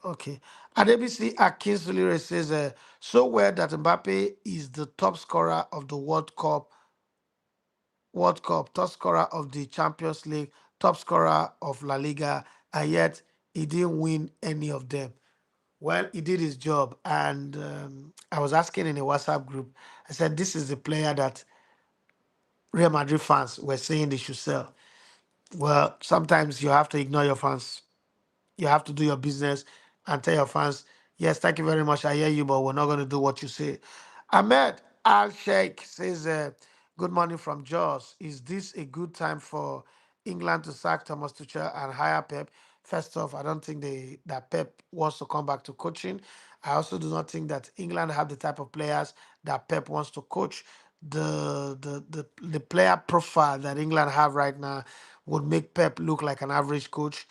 Okay. Adebisi Akinsulire says, so well that Mbappe is the top scorer of the World Cup, top scorer of the Champions League, top scorer of La Liga, and yet he didn't win any of them. Well, he did his job, and I was asking in a WhatsApp group. I said, "This is the player that Real Madrid fans were saying they should sell." Well, sometimes you have to ignore your fans. You have to do your business and tell your fans, yes, thank you very much. I hear you, but we're not going to do what you say. Ahmed Al Sheikh says, good morning from Jaws. Is this a good time for England to sack Thomas Tuchel and hire Pep? First off, I don't think that Pep wants to come back to coaching. I also do not think that England have the type of players that Pep wants to coach. The player profile that England have right now would make Pep look like an average coach.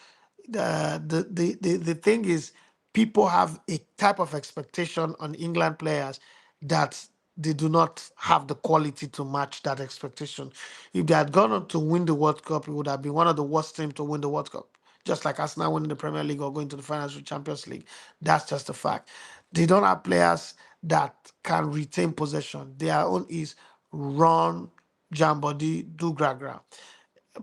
The thing is, people have a type of expectation on England players that they do not have the quality to match that expectation. If they had gone on to win the World Cup, it would have been one of the worst teams to win the World Cup. Just like Arsenal winning the Premier League or going to the finals with Champions League. That's just a fact. They don't have players that can retain possession. Their own is run, jam body, do gra.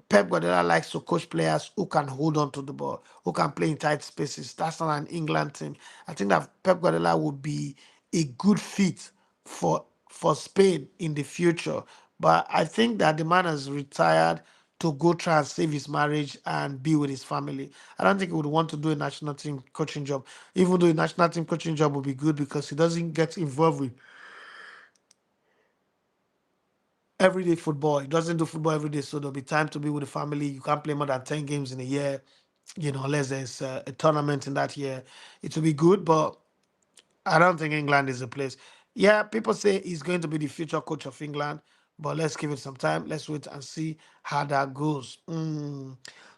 Pep Guardiola likes to coach players who can hold on to the ball, who can play in tight spaces. That's not an England team. I think that Pep Guardiola would be a good fit for Spain in the future. But I think that the man has retired to go try and save his marriage and be with his family. I don't think he would want to do a national team coaching job, even though a national team coaching job would be good because he doesn't get involved with everyday football. He doesn't do football every day, so there'll be time to be with the family. You can't play more than 10 games in a year, unless there's a tournament in that year. It will be good, but I don't think England is the place. Yeah, people say he's going to be the future coach of England, but let's give it some time. Let's wait and see how that goes.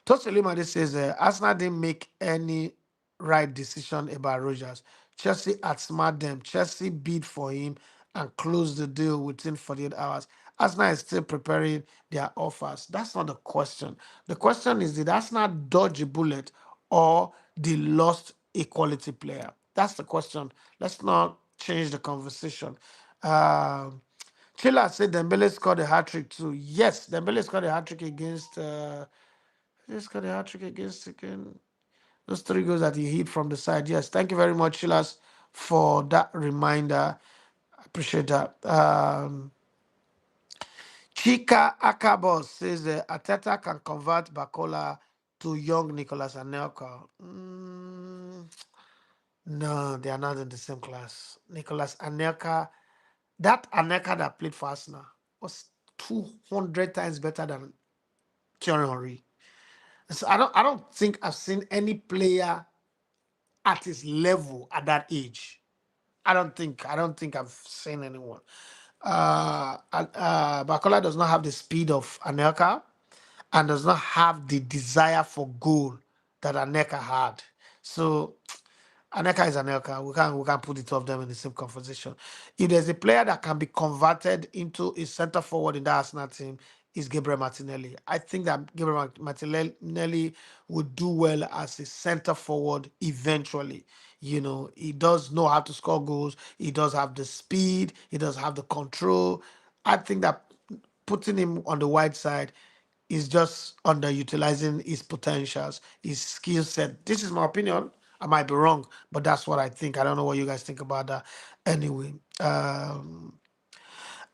Tosilima says Arsenal didn't make any right decision about Rogers. Chelsea outsmart them. Chelsea bid for him and closed the deal within 48 hours. Arsenal is still preparing their offers. That's not the question. The question is, did Arsenal dodge a bullet or they lost a quality player? That's the question. Let's not change the conversation. Um, Chila said Dembele scored a hat trick too. Yes, Dembele scored a hat trick against. He scored a hat trick against again. Those three goals that he hit from the side. Yes, thank you very much, Chilas, for that reminder. I appreciate that. Chika Akabos says Ateta can convert Bakola to young Nicolas Anelka. No, they are not in the same class. Nicolas Anelka, that Anelka that played for Arsenal was 200 times better than Thierry Henry. So I don't think I've seen any player at his level at that age. I don't think I've seen anyone. Bakola does not have the speed of Anelka and does not have the desire for goal that Anelka had. So Anelka is Anelka. We can't put the two of them in the same conversation. If there's a player that can be converted into a center forward in the Arsenal team, is Gabriel Martinelli. I think that Gabriel Martinelli would do well as a center forward eventually. He does know how to score goals. He does have the speed. He does have the control. I think that putting him on the wide side is just underutilizing his potentials, his skill set. This is my opinion. I might be wrong, but that's what I think. I don't know what you guys think about that. Anyway,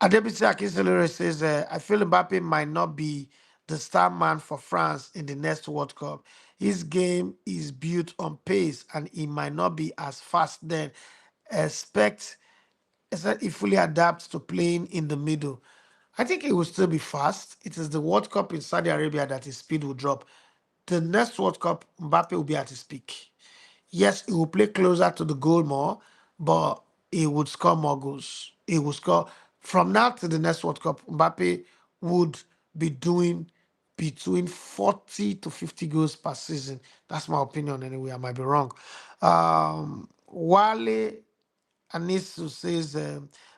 Adebisi Akinselere says, I feel Mbappe might not be the star man for France in the next World Cup. His game is built on pace and he might not be as fast then. Expect Except he fully adapts to playing in the middle. I think he will still be fast. It is the World Cup in Saudi Arabia that his speed will drop. The next World Cup, Mbappe will be at his peak. Yes, he will play closer to the goal more, but he would score more goals. He will score from now to the next World Cup. Mbappe would be doing between 40 to 50 goals per season. That's my opinion anyway. I might be wrong. Wale Anisu says,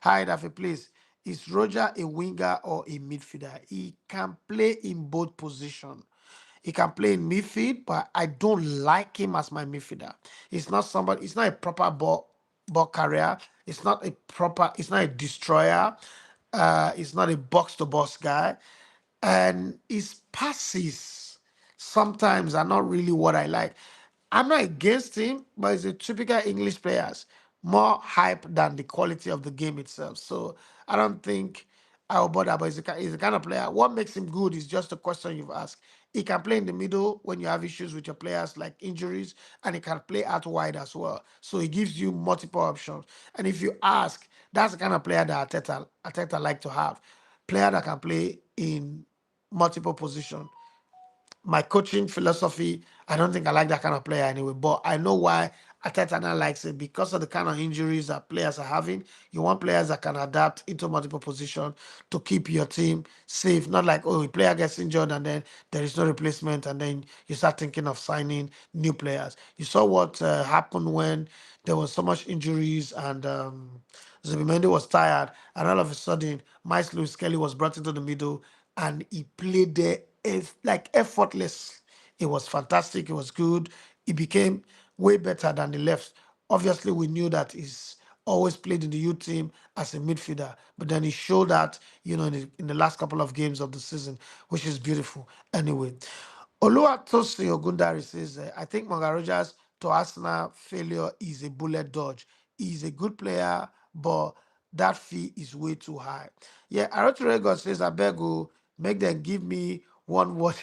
hi, Daffy, please. Is Roger a winger or a midfielder? He can play in both positions. He can play in midfield, but I don't like him as my midfielder. He's not a proper ball carrier. It's not a destroyer. He's not a box to box guy. And his passes sometimes are not really what I like. I'm not against him, but he's a typical English players, more hype than the quality of the game itself. So I don't think I will bother. But he's the kind of player. What makes him good is just the question you've asked. He can play in the middle when you have issues with your players like injuries, and he can play out wide as well. So he gives you multiple options. And if you ask, that's the kind of player that Ateta like to have. Player that can play in multiple positions. My coaching philosophy, I don't think I like that kind of player anyway. But I know why Arteta now likes it because of the kind of injuries that players are having. You want players that can adapt into multiple positions to keep your team safe. Not like, oh, a player gets injured and then there is no replacement, and then you start thinking of signing new players. You saw what happened when there was so much injuries and Zubimendi was tired, and all of a sudden, Miles Lewis Kelly was brought into the middle and he played there like effortless. It was fantastic. It was good. He became way better than the left. Obviously, we knew that he's always played in the youth team as a midfielder, but then he showed that, in the last couple of games of the season, which is beautiful. Anyway, Oluwatosin Ogundari says, I think Morgan Rogers to Arsenal failure is a bullet dodge. He's a good player, but that fee is way too high. Yeah, Aroturego says, I beg you, make them give me one word.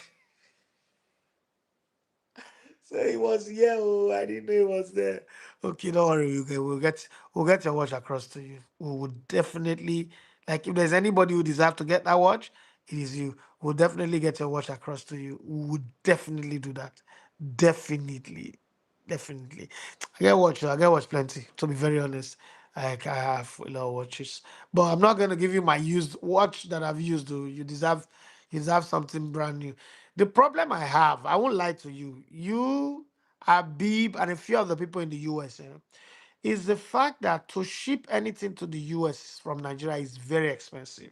So he was here. Oh, I didn't know he was there. Okay, don't worry. We'll get your watch across to you. We will definitely Like if there's anybody who deserves to get that watch, it is you. We'll definitely get your watch across to you. We would definitely do that. Definitely. Definitely. I get watch plenty, to be very honest. Like I have a lot of watches. But I'm not gonna give you my used watch that I've used though. You deserve something brand new. The problem I have, I won't lie to you. You, Habib, and a few other people in the US, is the fact that to ship anything to the US from Nigeria is very expensive.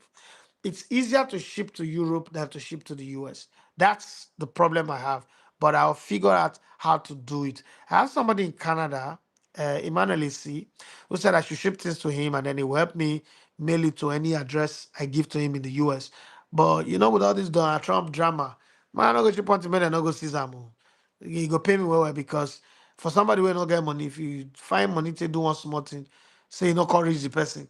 It's easier to ship to Europe than to ship to the US. That's the problem I have. But I'll figure out how to do it. I have somebody in Canada, Emmanuel C, who said I should ship things to him and then he will help me mail it to any address I give to him in the US. But with all this Donald Trump drama, man, I no go ship one to me and no go see them. You go pay me well, well because for somebody who not get money, if you find money to do one small thing, say you no call reach the person.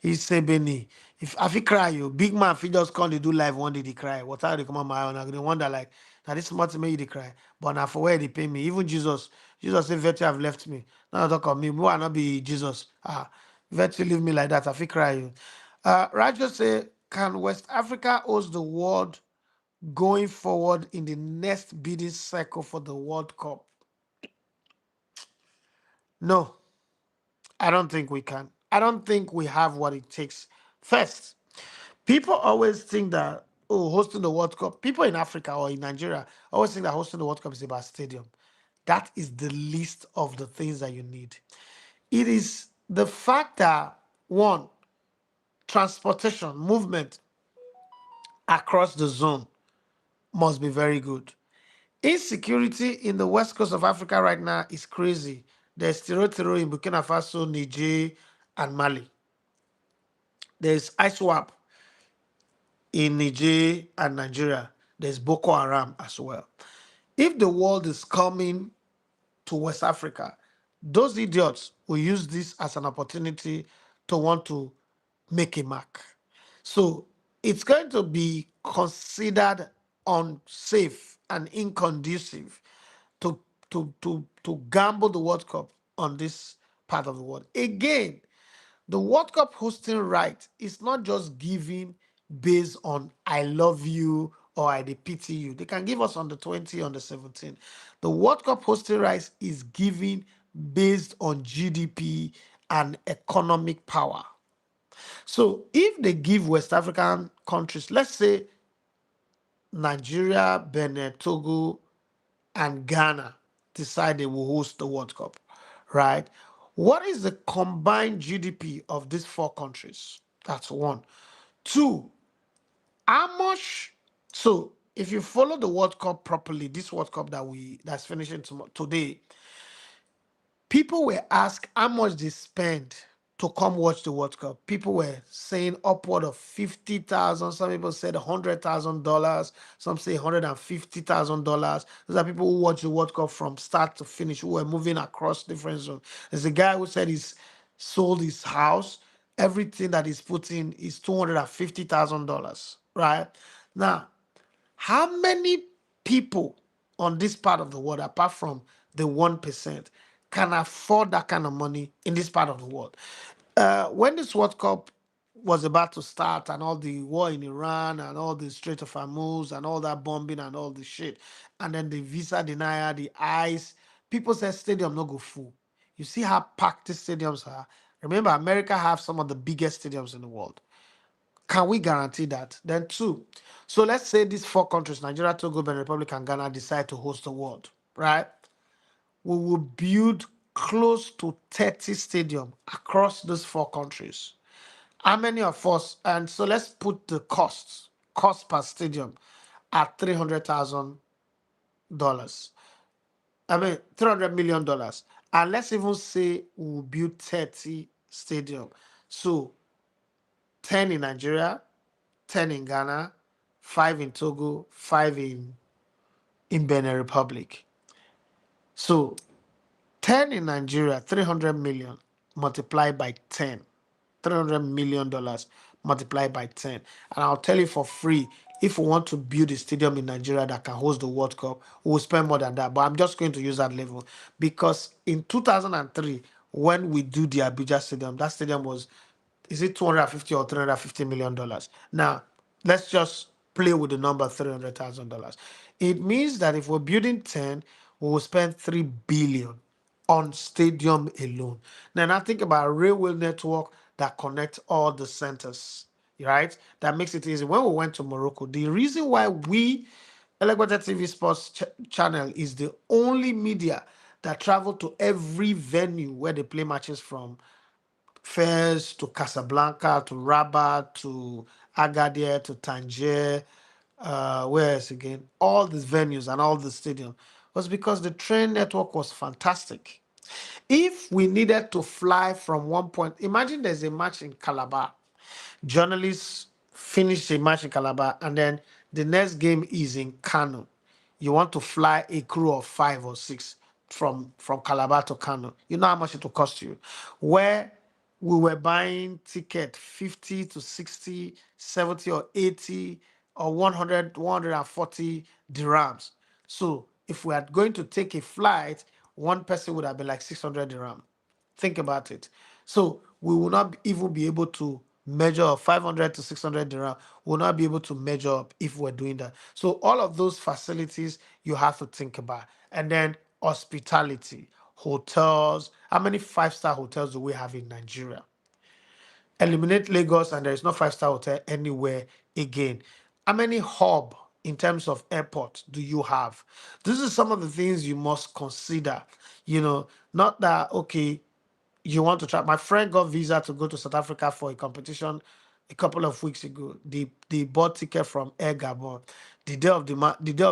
He say Benny. If I fit cry you, big man fit just come they do live one day they cry. What how they come on my own? I they wonder like now this smart make you they cry. But now for where they pay me, even Jesus say virtue have left me. Now talk of me, who I not be Jesus. Virtue leave me like that. I fit cry you. Roger say, can West Africa host the world going forward in the next bidding cycle for the World Cup? No, I don't think we can. I don't think we have what it takes. First, people always think that hosting the World Cup, people in Africa or in Nigeria always think that hosting the World Cup is about stadium. That is the least of the things that you need. It is the fact that one, transportation, movement across the zone must be very good. Insecurity in the west coast of Africa right now is crazy. There's Tiro in Burkina Faso, Niger, and Mali. There's ISWAP in Niger and Nigeria. There's Boko Haram as well. If the world is coming to West Africa, those idiots will use this as an opportunity to want to make a mark. So it's going to be considered unsafe and inconducive to to gamble the World Cup on this part of the world. Again, the World Cup hosting right is not just giving based on I love you or I dey pity you. They can give us on the 20, on the 17. The World Cup hosting rights is giving based on GDP and economic power. So if they give West African countries, let's say Nigeria, Benin, Togo, and Ghana decide they will host the World Cup, right? What is the combined GDP of these four countries? That's one. Two, how much? So if you follow the World Cup properly, this World Cup that's finishing today, people were asked how much they spend to come watch the World Cup. People were saying upward of 50,000. Some people said $100,000. Some say $150,000. Those are people who watch the World Cup from start to finish, who were moving across different zones. There's a guy who said he's sold his house. Everything that he's put in is $250,000. Right now, how many people on this part of the world, apart from the 1%, can afford that kind of money in this part of the world? When this World Cup was about to start and all the war in Iran and all the Strait of Hormuz and all that bombing and all the shit, and then the visa denial, the ICE, people said stadium no go full. You see how packed these stadiums are. Remember, America have some of the biggest stadiums in the world. Can we guarantee that? Then two. So let's say these four countries, Nigeria, Togo, Benin Republic, and Ghana, decide to host the world, right? We will build close to 30 stadium across those four countries. How many of us? And so let's put the cost per stadium at $300,000. I mean, $300 million. And let's even say we'll build 30 stadium. So 10 in Nigeria, 10 in Ghana, 5 in Togo, 5 in Benin Republic. So 10 in Nigeria, 300 million multiplied by 10. $300 million multiplied by 10. And I'll tell you for free, if we want to build a stadium in Nigeria that can host the World Cup, we'll spend more than that. But I'm just going to use that level because in 2003, when we do the Abuja Stadium, that stadium was, is it 250 or $350 million? Now, let's just play with the number $300,000. It means that if we're building 10, we will spend 3 billion on stadium alone. Now think about a railway network that connects all the centers, right? That makes it easy. When we went to Morocco, the reason why we Elegbata TV Sports channel is the only media that travel to every venue where they play matches, from Fez to Casablanca to Rabat to Agadir to Tangier, where else again? All these venues and all the stadium was because the train network was fantastic. If we needed to fly from one point, imagine there's a match in Calabar. Journalists finish a match in Calabar, and then the next game is in Kano. You want to fly a crew of 5 or 6 from Calabar to Kano. You know how much it will cost you. Where we were buying ticket 50 to 60, 70 or 80 or 100, 140 dirhams. So if we are going to take a flight, one person would have been like 600 dirham. Think about it. So we will not even be able to measure up 500 to 600 dirham. We'll not be able to measure up if we're doing that. So all of those facilities you have to think about. And then hospitality, hotels. How many five-star hotels do we have in Nigeria? Eliminate Lagos and there is no five-star hotel anywhere again. How many hub in terms of airport do you have? This is some of the things you must consider. Not that, okay, you want to try. My friend got visa to go to South Africa for a competition a couple of weeks ago. They bought ticket from Air Gabon. The day of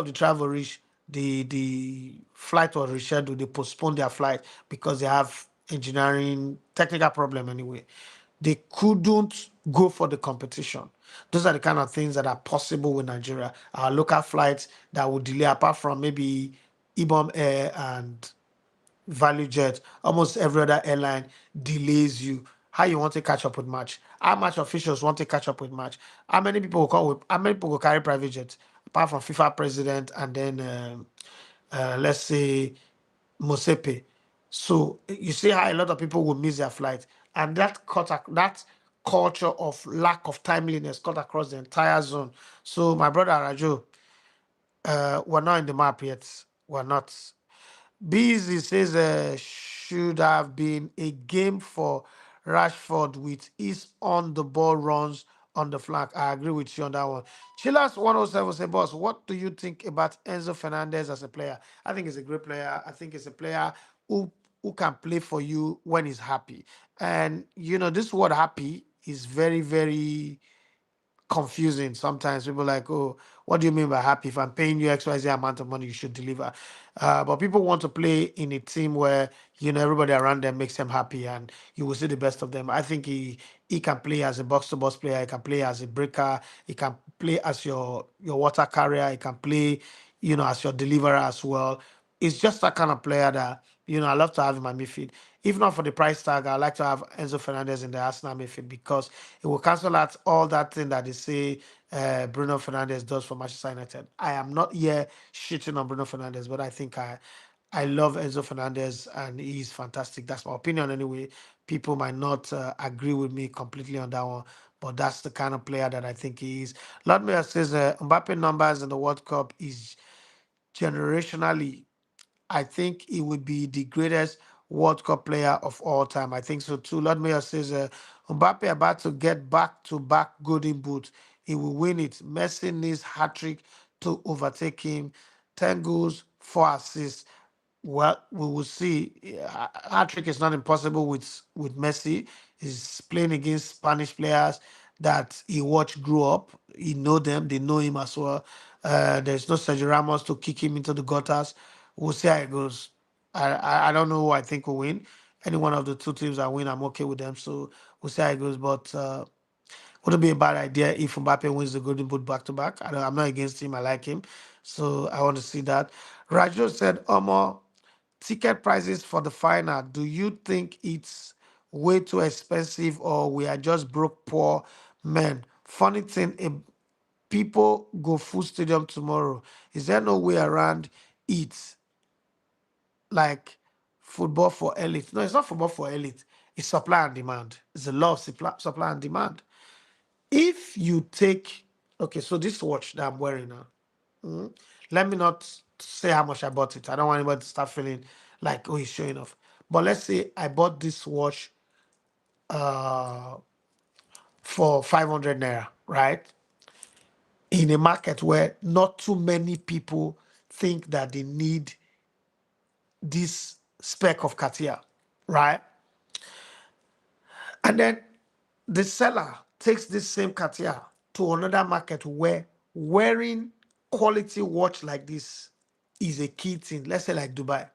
the travel reached, the flight was rescheduled. They postponed their flight because they have engineering technical problem anyway. They couldn't go for the competition. Those are the kind of things that are possible with Nigeria. Our local flights that would delay, apart from maybe Ibom Air and value jet, almost every other airline delays you. How you want to catch up with match? How much officials want to catch up with match? How many people will come with? How many people will carry private jets? Apart from FIFA president and then let's say Mosepe. So you see how a lot of people will miss their flight, and that culture of lack of timeliness cut across the entire zone. So my brother Rajo, we're not in the map yet. We're not. Beasley says should have been a game for Rashford with his on the ball runs on the flank. I agree with you on that one. Chilas 107 say, boss, what do you think about Enzo Fernandez as a player? I think he's a great player. I think he's a player who can play for you when he's happy. And this word happy is very, very confusing. Sometimes people like, oh, what do you mean by happy? If I'm paying you XYZ amount of money, you should deliver. But people want to play in a team where everybody around them makes them happy and you will see the best of them. I think he can play as a box to box player, he can play as a breaker, he can play as your water carrier, he can play, as your deliverer as well. It's just that kind of player that I love to have in my midfield. If not for the price tag, I like to have Enzo Fernandez in the Arsenal midfield because it will cancel out all that thing that they say Bruno Fernandez does for Manchester United. I am not here shitting on Bruno Fernandez, but I think I love Enzo Fernandez and he's fantastic. That's my opinion anyway. People might not agree with me completely on that one, but that's the kind of player that I think he is. Lord Mayor says Mbappe numbers in the World Cup is generationally, I think he would be the greatest World Cup player of all time. I think so too. Lord Mayor says Mbappe about to get back-to-back golden boot. He will win it. Messi needs Hattrick to overtake him. 10 goals, 4 assists. Well, we will see. Hat-trick is not impossible with Messi. He's playing against Spanish players that he watched grow up. He know them. They know him as well. There's no Sergio Ramos to kick him into the gutters. We'll see how it goes. I don't know who I think will win. Any one of the two teams that win, I'm okay with them. So we'll see how it goes. But wouldn't be a bad idea if Mbappe wins the Golden Boot back to back. I'm not against him. I like him. So I want to see that. Rajo said, Omo, ticket prices for the final, do you think it's way too expensive or we are just broke poor men? Funny thing, if people go full stadium tomorrow, is there no way around it? Like football for elite. No, it's not football for elite. It's supply and demand. It's the law of supply and demand. If you take, okay, so this watch that I'm wearing now, let me not say how much I bought it. I don't want anybody to start feeling like, oh, he's showing off. But let's say I bought this watch uh, for 500 naira, right? In a market where not too many people think that they need this spec of Katia, right? And then the seller takes this same Katia to another market where wearing quality watch like this is a key thing. Let's say like Dubai.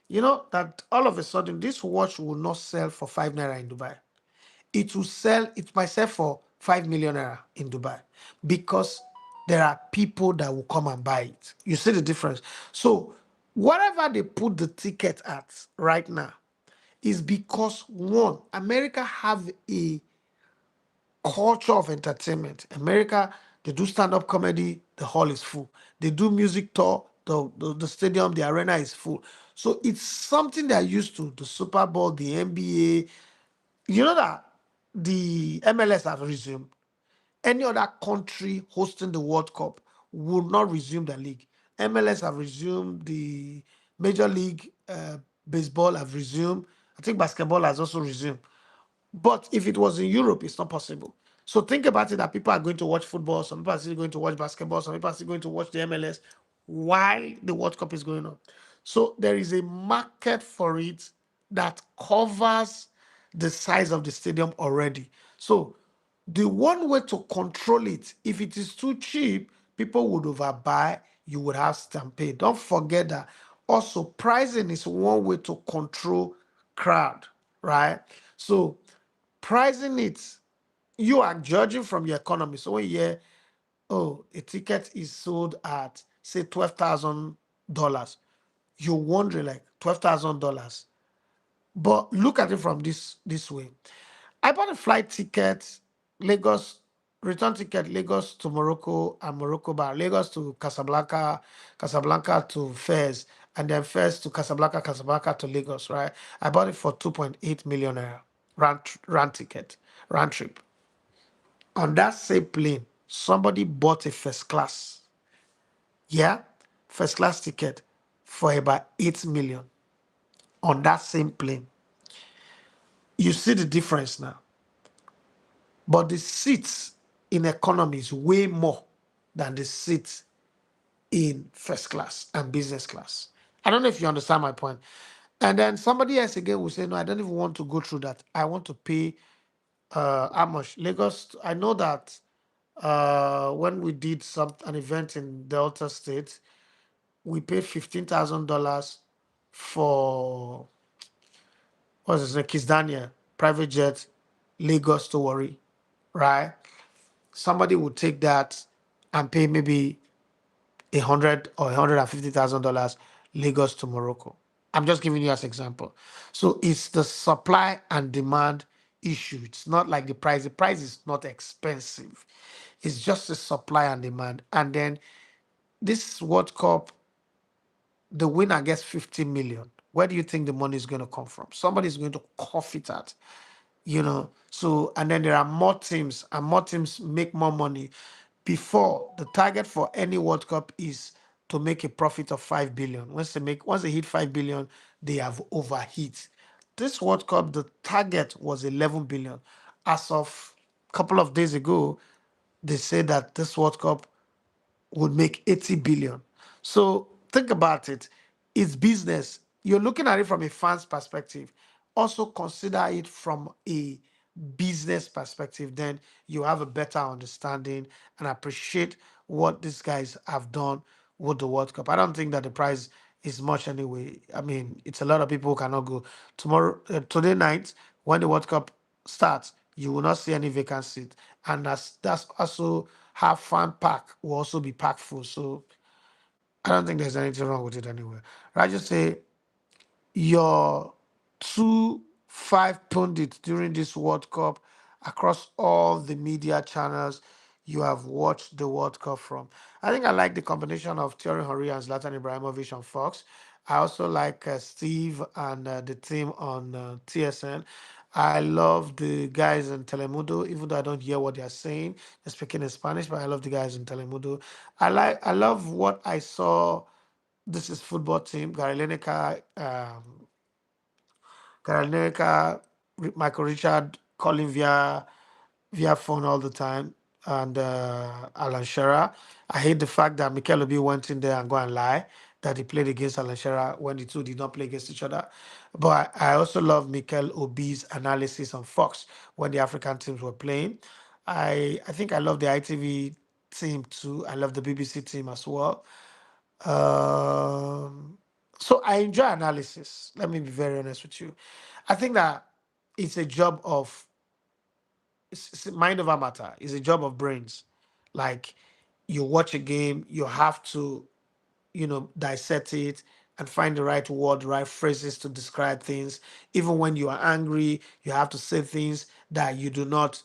You know that all of a sudden this watch will not sell for 5 naira in Dubai. It will sell, it might sell for 5 million naira in Dubai because there are people that will come and buy it. You see the difference? So whatever they put the ticket at right now is because one, America have a culture of entertainment. America, they do stand-up comedy, the hall is full. They do music tour, the stadium, the arena is full. So it's something they're used to. The Super Bowl, the NBA. You know that the MLS have resumed. Any other country hosting the World Cup will not resume the league. MLS have resumed, the Major League Baseball have resumed. I think basketball has also resumed. But if it was in Europe, it's not possible. So think about it that people are going to watch football, some people are still going to watch basketball, some people are still going to watch the MLS while the World Cup is going on. So there is a market for it that covers the size of the stadium already. So the one way to control it, if it is too cheap, people would overbuy, you would have stampede. Don't forget that also pricing is one way to control crowd, right? So pricing it, you are judging from your economy. So when you hear, oh, a ticket is sold at say $12,000, you're wondering like $12,000. But look at it from this way. I bought a flight ticket, Lagos, return ticket, Lagos to Morocco and Morocco by Lagos to Casablanca, Casablanca to Fez, and then Fez to Casablanca, Casablanca to Lagos, right? I bought it for 2.8 million naira round ticket, round trip. On that same plane, somebody bought a first class, yeah, first class ticket for about 8 million on that same plane. You see the difference now. But the seats in economy is way more than the seats in first class and business class. I don't know if you understand my point. And then somebody else again will say, no, I don't even want to go through that. I want to pay how much? Lagos, I know that when we did an event in Delta State, we paid $15,000 for what's his name, Kiss Daniel, private jet, Lagos to Warri, right? Somebody would take that and pay maybe 150,000 dollars Lagos to Morocco. I'm just giving you as example. So it's the supply and demand issue. It's not like the price. The price is not expensive. It's just the supply and demand. And then this World Cup, the winner gets 50 million. Where do you think the money is going to come from? Somebody's going to cough it at, so and then there are more teams and more teams make more money. Before, the target for any World Cup is to make a profit of 5 billion. Once they hit 5 billion, they have overhit. This World Cup, the target was 11 billion. As of a couple of days ago, they said that this World Cup would make 80 billion. So think about it. It's business. You're looking at it from a fan's perspective. Also consider it from a business perspective. Then you have a better understanding and appreciate what these guys have done with the World Cup. I don't think that the prize is much anyway. I mean, it's a lot of people who cannot go. Today night, when the World Cup starts, you will not see any vacant seat. And that's also how fan pack will also be packed full. So I don't think there's anything wrong with it anyway. I just say your two five pundits during this World Cup across all the media channels you have watched the World Cup from. I think I like the combination of Thierry Henry and Zlatan Ibrahimovic on Fox. I also like Steve and the team on TSN. I love the guys in Telemundo, even though I don't hear what they're saying. They're speaking in Spanish, but I love the guys in Telemundo. I love what I saw. This is football team, Gary Lineker, Michael Richard, Colin via phone all the time, and Alan Shearer. I hate the fact that Mikel Obi went in there and go and lie that he played against Alan Shearer when the two did not play against each other. But I also love Mikel Obi's analysis on Fox when the African teams were playing. I think I love the ITV team too. I love the BBC team as well. Um, so I enjoy analysis. Let me be very honest with you. I think that it's a job of it's mind over matter. It's a job of brains. Like you watch a game, you have to dissect it and find the right word, right phrases to describe things. Even when you are angry, you have to say things that you do not,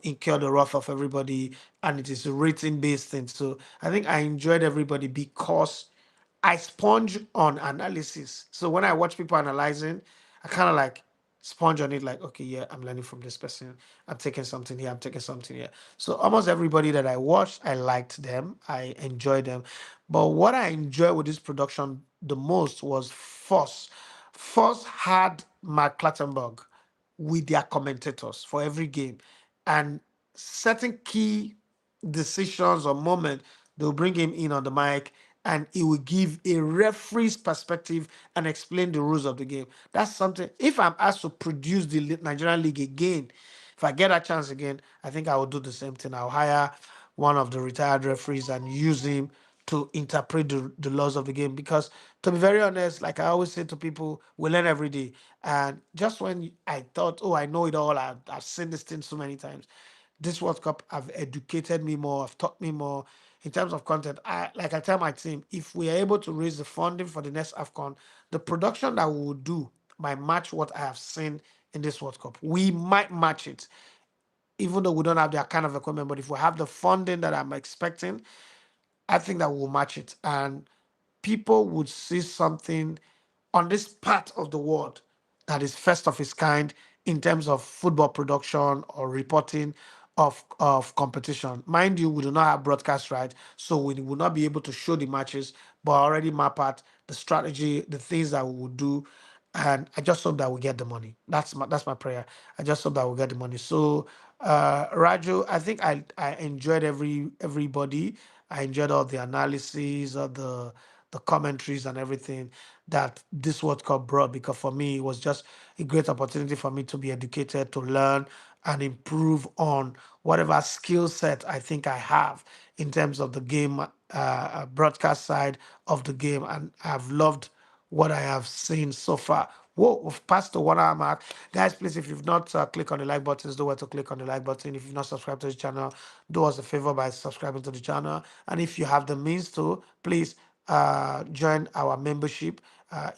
incur the wrath of everybody. And it is a written based thing. So I think I enjoyed everybody because I sponge on analysis. So when I watch people analyzing, I kind of like sponge on it, like, okay, yeah, I'm learning from this person. I'm taking something here, I'm taking something here. So almost everybody that I watched, I liked them, I enjoyed them. But what I enjoyed with this production the most was Force. Force had Mark Clattenburg with their commentators for every game. And certain key decisions or moment, they'll bring him in on the mic and he will give a referee's perspective and explain the rules of the game. That's something. If I'm asked to produce the Nigerian League again, if I get a chance again, I think I will do the same thing. I'll hire one of the retired referees and use him to interpret the laws of the game. Because to be very honest, like I always say to people, we learn every day. And just when I thought, oh, I know it all, I've seen this thing so many times, this World Cup have educated me more, have taught me more in terms of content. I tell my team, if we are able to raise the funding for the next AFCON, the production that we will do might match what I have seen in this World Cup. We might match it, even though we don't have that kind of equipment. But if we have the funding that I'm expecting, I think that we'll match it. And people would see something on this part of the world that is first of its kind in terms of football production or reporting of competition. Mind you, we do not have broadcast rights, so we will not be able to show the matches, but already map out the strategy, the things that we will do. And I just hope that we get the money. That's my prayer. I just hope that we get the money. So Raju, I think I enjoyed everybody. I enjoyed all the analysis, all the commentaries and everything that this World Cup brought, because for me it was just a great opportunity for me to be educated, to learn and improve on whatever skill set I think I have in terms of the game broadcast side of the game. And I've loved what I have seen so far. Whoa, we've passed the 1 hour mark. Guys, please, if you've not clicked on the like buttons, do what to click on the like button. If you've not subscribed to the channel, do us a favor by subscribing to the channel. And if you have the means to, please join our membership.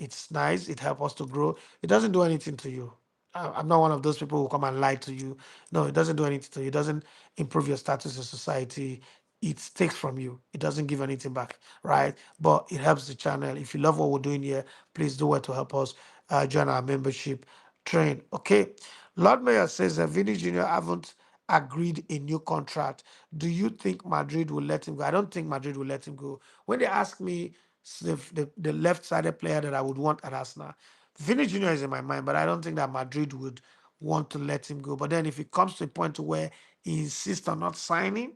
It's nice. It helps us to grow. It doesn't do anything to you. I'm not one of those people who come and lie to you. No, it doesn't do anything to you. It doesn't improve your status in society. It takes from you. It doesn't give anything back, right? But it helps the channel. If you love what we're doing here, please do it to help us join our membership train. Okay. Lord Mayor says that Vinny Jr. haven't agreed a new contract. Do you think Madrid will let him go? I don't think Madrid will let him go. When they ask me the left-sided player that I would want at Arsenal, Vinny Jr. is in my mind, but I don't think that Madrid would want to let him go. But then if it comes to a point where he insists on not signing,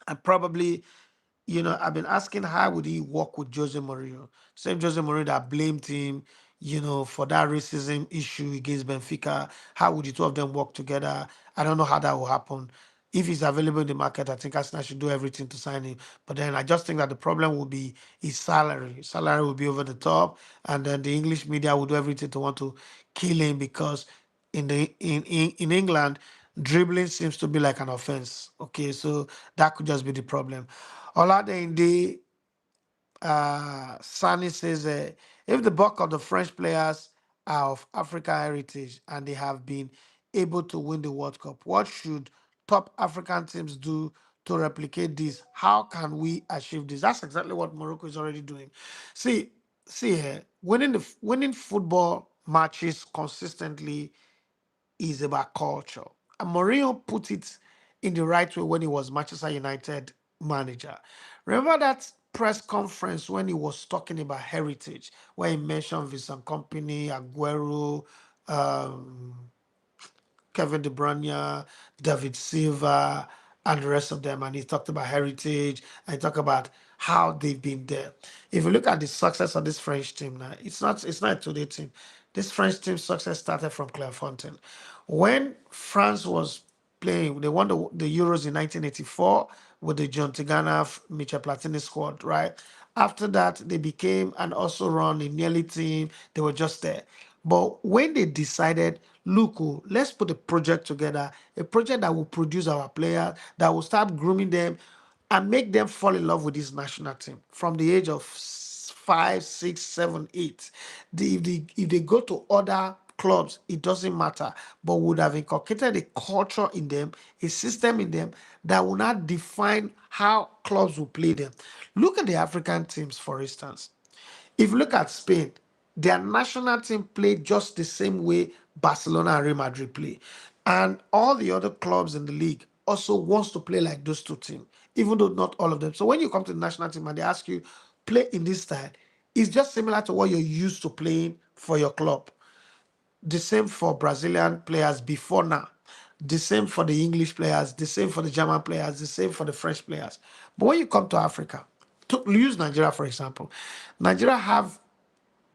and probably, I've been asking how would he work with Jose Mourinho? Same Jose Mourinho that blamed him, for that racism issue against Benfica. How would the two of them work together? I don't know how that will happen. If he's available in the market, I think Arsenal should do everything to sign him. But then I just think that the problem will be his salary. His salary will be over the top, and then the English media will do everything to want to kill him because in England, dribbling seems to be like an offense. Okay, so that could just be the problem. Olade Sani says, if the bulk of the French players are of African heritage and they have been able to win the World Cup, what should top African teams do to replicate this? How can we achieve this? That's exactly what Morocco is already doing. See, See here, winning football matches consistently is about culture. And Mourinho put it in the right way when he was Manchester United manager. Remember that press conference when he was talking about heritage, where he mentioned Vincent Company, Aguero, um, Kevin De Bruyne, David Silva, and the rest of them. And he talked about heritage and he talked about how they've been there. If you look at the success of this French team now, it's not a today team. This French team success started from Clairefontaine. When France was playing, they won the Euros in 1984 with the John Tigana, Michel Platini squad, right? After that, they became and also run a nearly team. They were just there. But when they decided, look, oh, let's put a project together, a project that will produce our players, that will start grooming them and make them fall in love with this national team from the age of 5, 6, 7, 8. If they go to other clubs, it doesn't matter, but would have inculcated a culture in them, a system in them that will not define how clubs will play them. Look at the African teams, for instance. If you look at Spain, their national team played just the same way Barcelona and Real Madrid play. And all the other clubs in the league also wants to play like those two teams, even though not all of them. So when you come to the national team and they ask you, play in this style, it's just similar to what you're used to playing for your club. The same for Brazilian players before now. The same for the English players, the same for the German players, the same for the French players. But when you come to Africa, to use Nigeria for example, Nigeria have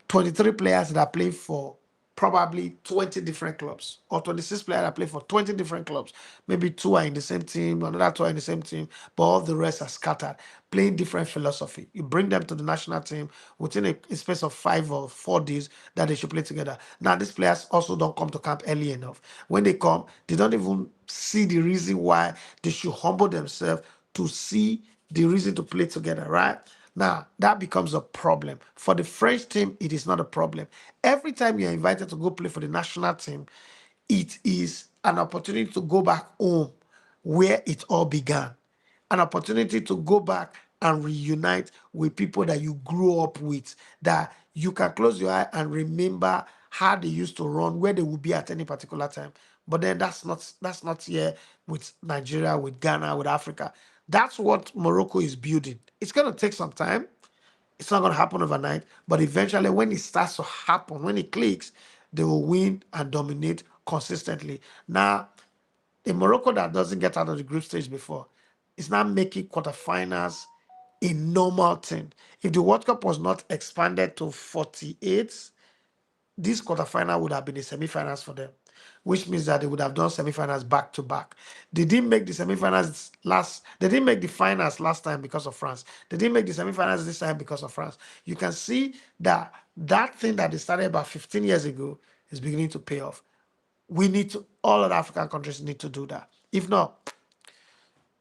23 players that play for probably 20 different clubs, or 26 players that play for 20 different clubs. Maybe two are in the same team, another two are in the same team, but all the rest are scattered, playing different philosophy. You bring them to the national team within a space of 5 or 4 days that they should play together. Now, these players also don't come to camp early enough. When they come, they don't even see the reason why they should humble themselves to see the reason to play together, right? Now, that becomes a problem. For the French team, it is not a problem. Every time you're invited to go play for the national team, it is an opportunity to go back home where it all began, an opportunity to go back and reunite with people that you grew up with, that you can close your eye and remember how they used to run, where they would be at any particular time. But then that's not here with Nigeria, with Ghana, with Africa. That's what Morocco is building. It's gonna take some time. It's not going to happen overnight, but eventually, when it starts to happen, when it clicks, they will win and dominate consistently. Now, a Morocco that doesn't get out of the group stage before is now making quarterfinals a normal thing. If the World Cup was not expanded to 48, this quarterfinal would have been the semifinals for them, which means that they would have done semifinals back to back. They didn't make the semifinals last, they didn't make the finals last time because of France. They didn't make the semifinals this time because of France. You can see that that thing that they started about 15 years ago is beginning to pay off. We need to, all of the African countries need to do that. If not,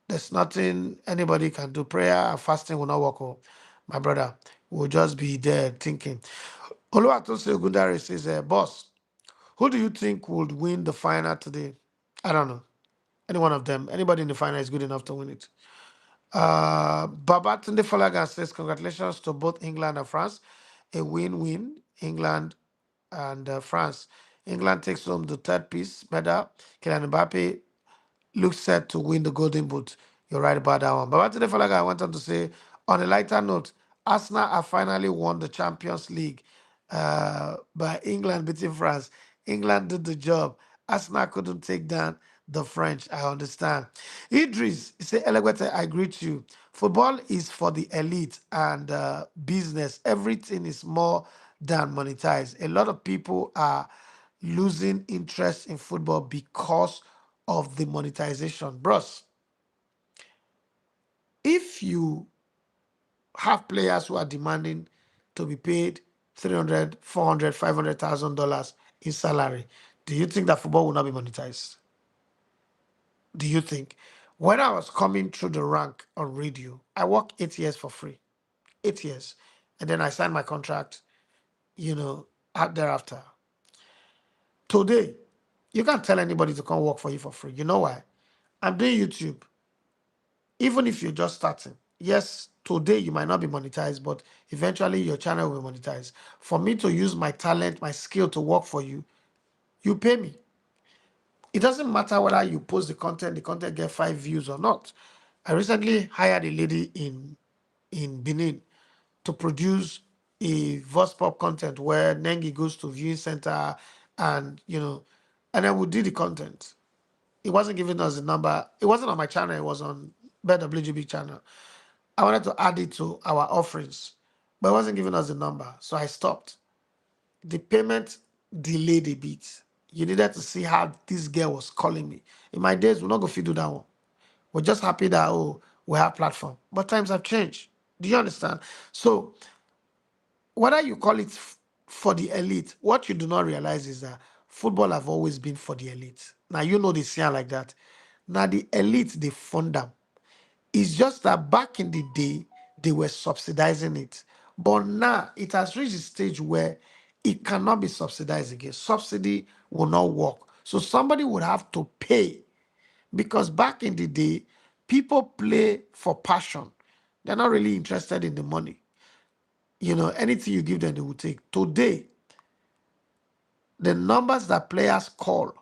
there's nothing anybody can do. Prayer and fasting will not work. Oh, my brother, we'll just be there thinking. Oluwatosin Ogundare says, boss, who do you think would win the final today? I don't know. Any one of them. Anybody in the final is good enough to win it. Babatunde Falagan says, congratulations to both England and France. A win-win. England and France. England takes home the third piece medal. Kylian Mbappe looks set to win the Golden Boot. You're right about that one. But today, Falaga, I want to say, on a lighter note, Arsenal have finally won the Champions League by England beating France. England did the job. Arsenal couldn't take down the French. I understand. Idris, you say, Elegwete, I agree with you. Football is for the elite and business. Everything is more than monetized. A lot of people are losing interest in football because of the monetization. Bros, if you have players who are demanding to be paid 300, 400, $500,000 in salary, do you think that football will not be monetized? Do you think? When I was coming through the rank on radio, I worked 8 years for free. 8 years. And then I signed my contract, out thereafter. Today, you can't tell anybody to come work for you for free. You know why? I'm doing YouTube. Even if you're just starting, yes, Today you might not be monetized, but eventually your channel will be monetized. For me to use my talent, my skill to work for you, you pay me. It doesn't matter whether you post the content get 5 views or not. I recently hired a lady in Benin to produce a voice pop content where Nengi goes to viewing center and and then we did the content. It wasn't giving us the number. It wasn't on my channel. It was on BWGB channel. I wanted to add it to our offerings, but it wasn't giving us the number. So I stopped. The payment delayed a bit. You needed to see how this girl was calling me. In my days, we're not going to do that one. We're just happy that, oh, we have platform. But times have changed. Do you understand? So whether you call it for the elite, what you do not realize is that football have always been for the elite. Now you know they see it like that. Now the elite, they fund them. It's just that back in the day, they were subsidizing it. But now it has reached a stage where it cannot be subsidized again. Subsidy will not work. So somebody would have to pay because back in the day, people play for passion. They're not really interested in the money. Anything you give them, they will take. Today, the numbers that players call,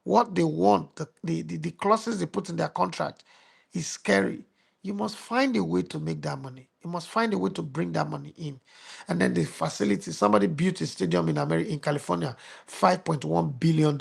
what they want, the clauses they put in their contract is scary. You must find a way to make that money. You must find a way to bring that money in. And then the facility, somebody built a stadium in America, in California, $5.1 billion.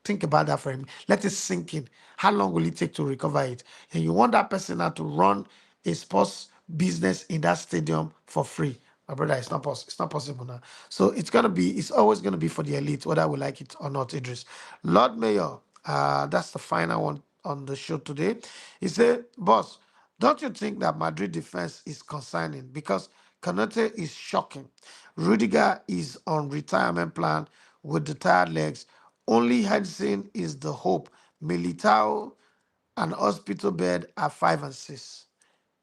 Think about that for him. Let it sink in. How long will it take to recover it? And you want that person now to run a sports business in that stadium for free. My brother, it's not possible. It's not possible now. So it's always gonna be for the elite, whether we like it or not, Idris. Lord Mayor, that's the final one on the show today. He said, boss, don't you think that Madrid defense is concerning? Because Canete is shocking. Rudiger is on retirement plan with the tired legs. Only Henderson is the hope. Militao and hospital bed are 5 and 6.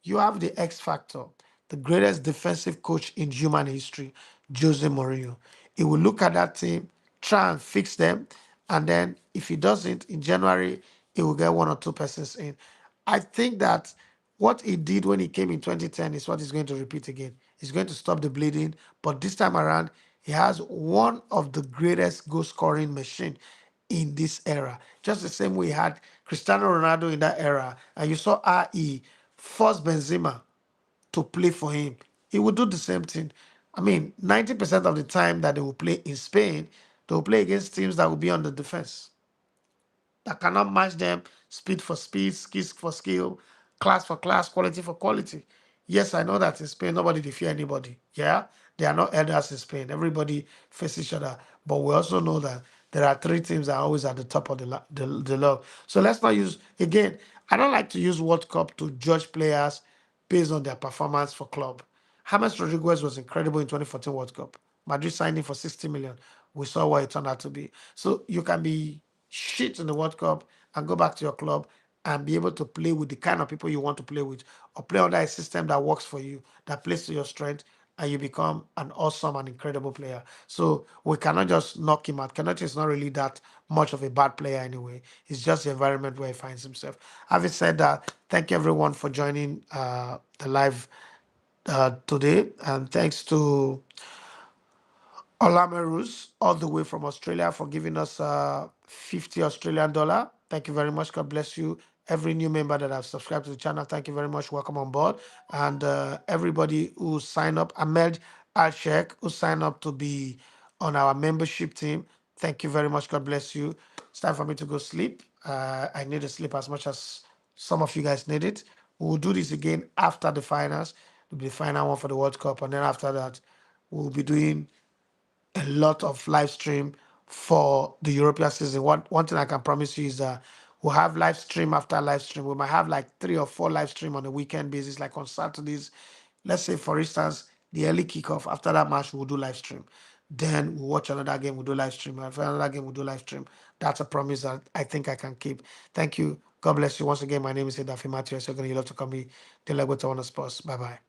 You have the X factor, the greatest defensive coach in human history, Jose Mourinho. He will look at that team, try and fix them, and then if he doesn't, in January, he will get one or two persons in. I think that what he did when he came in 2010 is what he's going to repeat again. He's going to stop the bleeding, but this time around, he has one of the greatest goal scoring machine in this era. Just the same way he had Cristiano Ronaldo in that era, and you saw RE force Benzema to play for him. He will do the same thing. I mean, 90% of the time that they will play in Spain, they will play against teams that will be on the defense that cannot match them speed for speed, skills for skill, class for class, quality for quality. Yes, I know that in Spain, nobody they fear anybody. Yeah, they are not elders in Spain. Everybody face each other. But we also know that there are three teams that are always at the top of the log. So let's not use, again, I don't like to use World Cup to judge players based on their performance for club. James Rodriguez was incredible in 2014 World Cup. Madrid signed him for 60 million. We saw what it turned out to be. So you can be shit in the World Cup and go back to your club and be able to play with the kind of people you want to play with, or play under a system that works for you, that plays to your strength, and you become an awesome and incredible player. So we cannot just knock him out. Kenochi is not really that much of a bad player anyway. It's just the environment where he finds himself. Having said that, thank you everyone for joining the live today, and thanks to Olamerus, all the way from Australia, for giving us 50 Australian dollar. Thank you very much. God bless you. Every new member that have subscribed to the channel, thank you very much. Welcome on board. And everybody who signed up, Ahmed Alshek, who signed up to be on our membership team, thank you very much. God bless you. It's time for me to go sleep. I need to sleep as much as some of you guys need it. We'll do this again after the finals. It'll be the final one for the World Cup. And then after that, we'll be doing a lot of live stream for the European season. One thing I can promise you is that we'll have live stream after live stream. We might have like 3 or 4 live stream on a weekend basis, like on Saturdays. Let's say, for instance, the early kickoff. After that match, we'll do live stream. Then we'll watch another game, we'll do live stream. After another game, we'll do live stream. That's a promise that I think I can keep. Thank you. God bless you. Once again, my name is Edafi Matthew. So you love to call me the Lego to Sports. Bye bye.